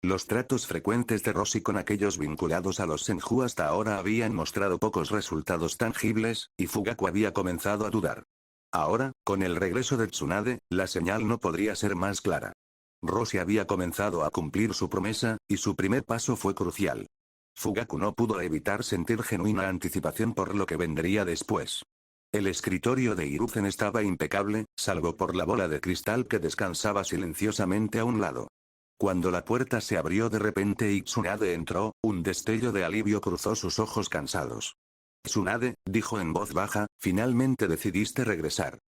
Speaker 2: Los tratos frecuentes de Roshi con aquellos vinculados a los Senju hasta ahora habían mostrado pocos resultados tangibles, y Fugaku había comenzado a dudar. Ahora, con el regreso de Tsunade, la señal no podría ser más clara. Roshi había comenzado a cumplir su promesa, y su primer paso fue crucial. Fugaku no pudo evitar sentir genuina anticipación por lo que vendría después. El escritorio de Hiruzen estaba impecable, salvo por la bola de cristal que descansaba silenciosamente a un lado. Cuando la puerta se abrió de repente y Tsunade entró, un destello de alivio cruzó sus ojos cansados. Tsunade, dijo en voz baja, finalmente decidiste regresar.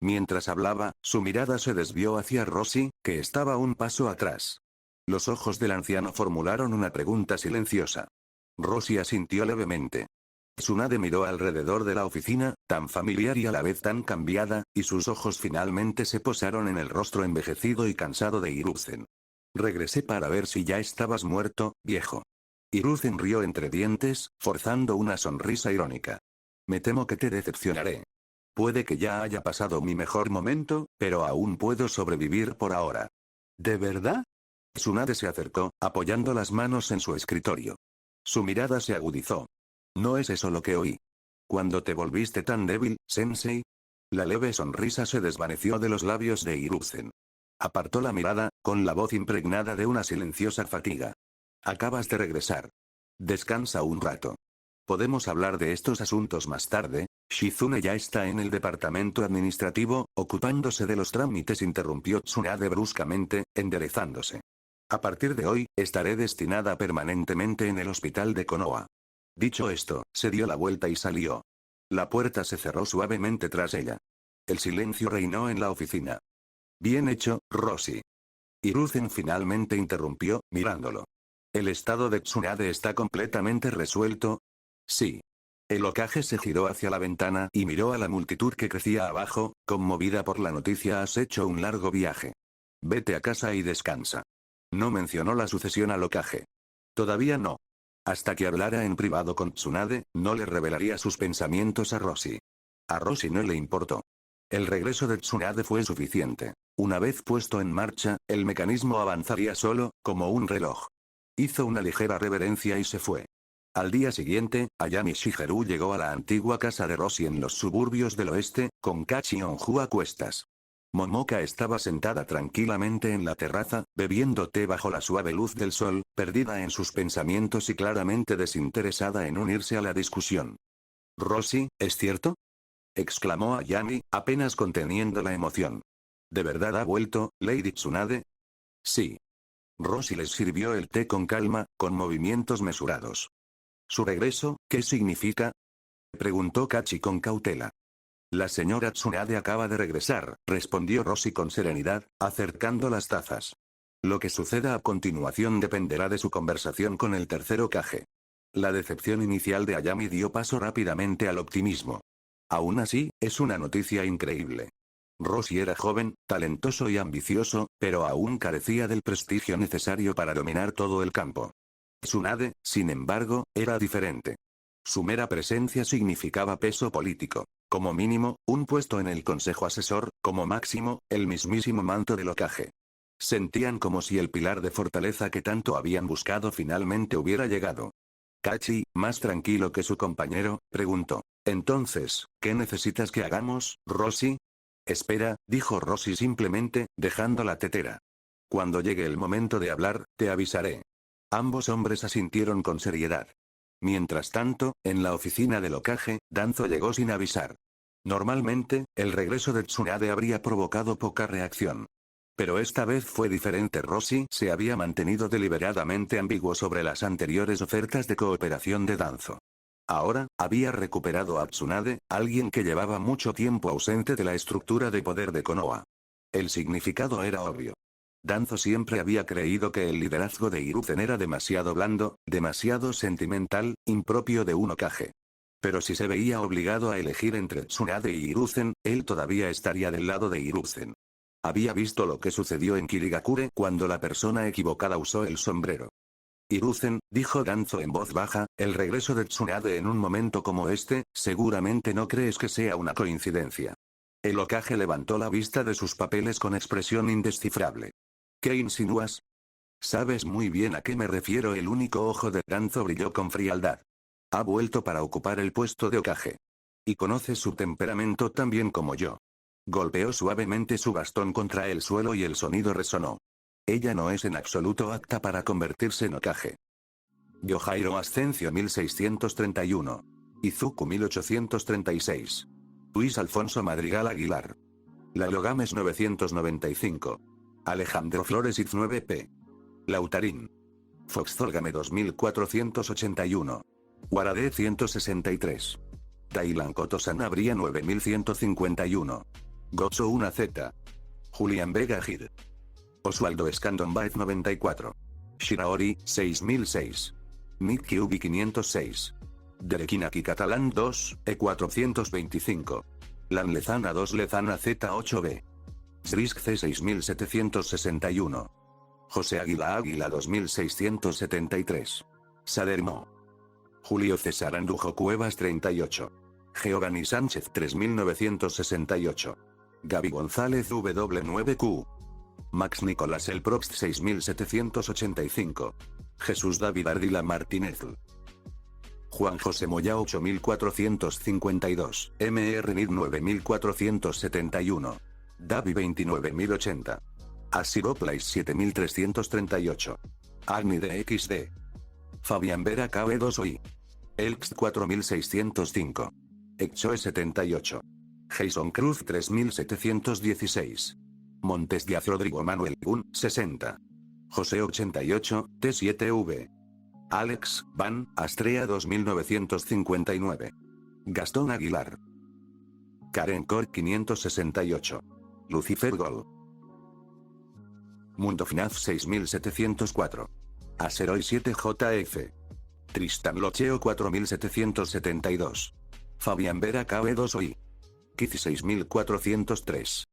Speaker 2: Mientras hablaba, su mirada se desvió hacia Roshi, que estaba un paso atrás. Los ojos del anciano formularon una pregunta silenciosa. Roshi asintió levemente. Tsunade miró alrededor de la oficina, tan familiar y a la vez tan cambiada, y sus ojos finalmente se posaron en el rostro envejecido y cansado de Hiruzen. Regresé para ver si ya estabas muerto, viejo. Hiruzen rió entre dientes, forzando una sonrisa irónica. Me temo que te decepcionaré. Puede que ya haya pasado mi mejor momento, pero aún puedo sobrevivir por ahora. ¿De verdad? Tsunade se acercó, apoyando las manos en su escritorio. Su mirada se agudizó. ¿No es eso lo que oí? ¿Cuándo te volviste tan débil, Sensei? La leve sonrisa se desvaneció de los labios de Hiruzen. Apartó la mirada, con la voz impregnada de una silenciosa fatiga. Acabas de regresar. Descansa un rato. Podemos hablar de estos asuntos más tarde. Shizune ya está en el departamento administrativo, ocupándose de los trámites, interrumpió Tsunade bruscamente, enderezándose. A partir de hoy, estaré destinada permanentemente en el hospital de Konoha. Dicho esto, se dio la vuelta y salió. La puerta se cerró suavemente tras ella. El silencio reinó en la oficina. Bien hecho, Roshi. Hiruzen finalmente interrumpió, mirándolo. ¿El estado de Tsunade está completamente resuelto? Sí. El Hokage se giró hacia la ventana y miró a la multitud que crecía abajo, conmovida por la noticia. Has hecho un largo viaje. Vete a casa y descansa. No mencionó la sucesión al Hokage. Todavía no. Hasta que hablara en privado con Tsunade, no le revelaría sus pensamientos a Roshi. A Roshi no le importó. El regreso de Tsunade fue suficiente. Una vez puesto en marcha, el mecanismo avanzaría solo, como un reloj. Hizo una ligera reverencia y se fue. Al día siguiente, Ayami Shigeru llegó a la antigua casa de Roshi en los suburbios del oeste, con Kachi Onju a cuestas. Momoka estaba sentada tranquilamente en la terraza, bebiendo té bajo la suave luz del sol, perdida en sus pensamientos y claramente desinteresada en unirse a la discusión. «Roshi, ¿es cierto? exclamó Ayami, apenas conteniendo la emoción. ¿De verdad ha vuelto, Lady Tsunade? Sí. Roshi les sirvió el té con calma, con movimientos mesurados. ¿Su regreso, qué significa? Preguntó Kachi con cautela. La señora Tsunade acaba de regresar, respondió Roshi con serenidad, acercando las tazas. Lo que suceda a continuación dependerá de su conversación con el tercer Hokage. La decepción inicial de Ayami dio paso rápidamente al optimismo. Aún así, es una noticia increíble. Roshi era joven, talentoso y ambicioso, pero aún carecía del prestigio necesario para dominar todo el campo. Tsunade, sin embargo, era diferente. Su mera presencia significaba peso político. Como mínimo, un puesto en el consejo asesor, como máximo, el mismísimo manto del Hokage. Sentían como si el pilar de fortaleza que tanto habían buscado finalmente hubiera llegado. Kachi, más tranquilo que su compañero, preguntó. Entonces, ¿qué necesitas que hagamos, Roshi? Espera, dijo Roshi simplemente, dejando la tetera. Cuando llegue el momento de hablar, te avisaré. Ambos hombres asintieron con seriedad. Mientras tanto, en la oficina del Hokage, Danzo llegó sin avisar. Normalmente, el regreso de Tsunade habría provocado poca reacción. Pero esta vez fue diferente. Roshi se había mantenido deliberadamente ambiguo sobre las anteriores ofertas de cooperación de Danzo. Ahora, había recuperado a Tsunade, alguien que llevaba mucho tiempo ausente de la estructura de poder de Konoha. El significado era obvio. Danzo siempre había creído que el liderazgo de Hiruzen era demasiado blando, demasiado sentimental, impropio de un Hokage. Pero si se veía obligado a elegir entre Tsunade y Hiruzen, él todavía estaría del lado de Hiruzen. Había visto lo que sucedió en Kirigakure cuando la persona equivocada usó el sombrero. Hiruzen, dijo Danzo en voz baja, el regreso de Tsunade en un momento como este, seguramente no crees que sea una coincidencia. El Hokage levantó la vista de sus papeles con expresión indescifrable. ¿Qué insinúas? Sabes muy bien a qué me refiero. El único ojo de Danzo brilló con frialdad. Ha vuelto para ocupar el puesto de Hokage. Y conoces su temperamento tan bien como yo. Golpeó suavemente su bastón contra el suelo y el sonido resonó. Ella no es en absoluto apta para convertirse en Hokage. Yohairo Ascencio 1631. Izuku 1836. Luis Alfonso Madrigal Aguilar. Lalogames 995. Alejandro Flores Iz 9p. Lautarín. Foxzolgame 2481. Guaradé 163. Tailan Koto-san Abría 9151. Gotso 1Z. Julián Vega Gir. Oswaldo Escandon Baez 94. Shiraori, 6006. Nick Ubi 506. Derekinaki Catalán 2, E425. Lan Lezana 2 Lezana Z8B. Srisk C 6761. José Águila Águila 2673. Sadermo. Julio César Andujo Cuevas 38. Geogani Sánchez 3968. Gaby González W9Q. Max Nicolás El Probst 6785. Jesús David Ardila Martínez. Juan José Moya 8452. MR Nid 9471. Davi 29080. Asiroplais 7338. Agni DXD. Fabián Vera KB2OI. Elx 4605. Exoe 78. Jason Cruz 3716. Montes Díaz Rodrigo Manuel Gun 60. José 88, T7V. Alex Van Astrea 2959. Gastón Aguilar. Karen Cor 568. Lucifer Gol. Mundo FNAF 6704. Aseroy 7JF. Tristan Locheo 4772. Fabián Vera KB2OI. Kiz 6403.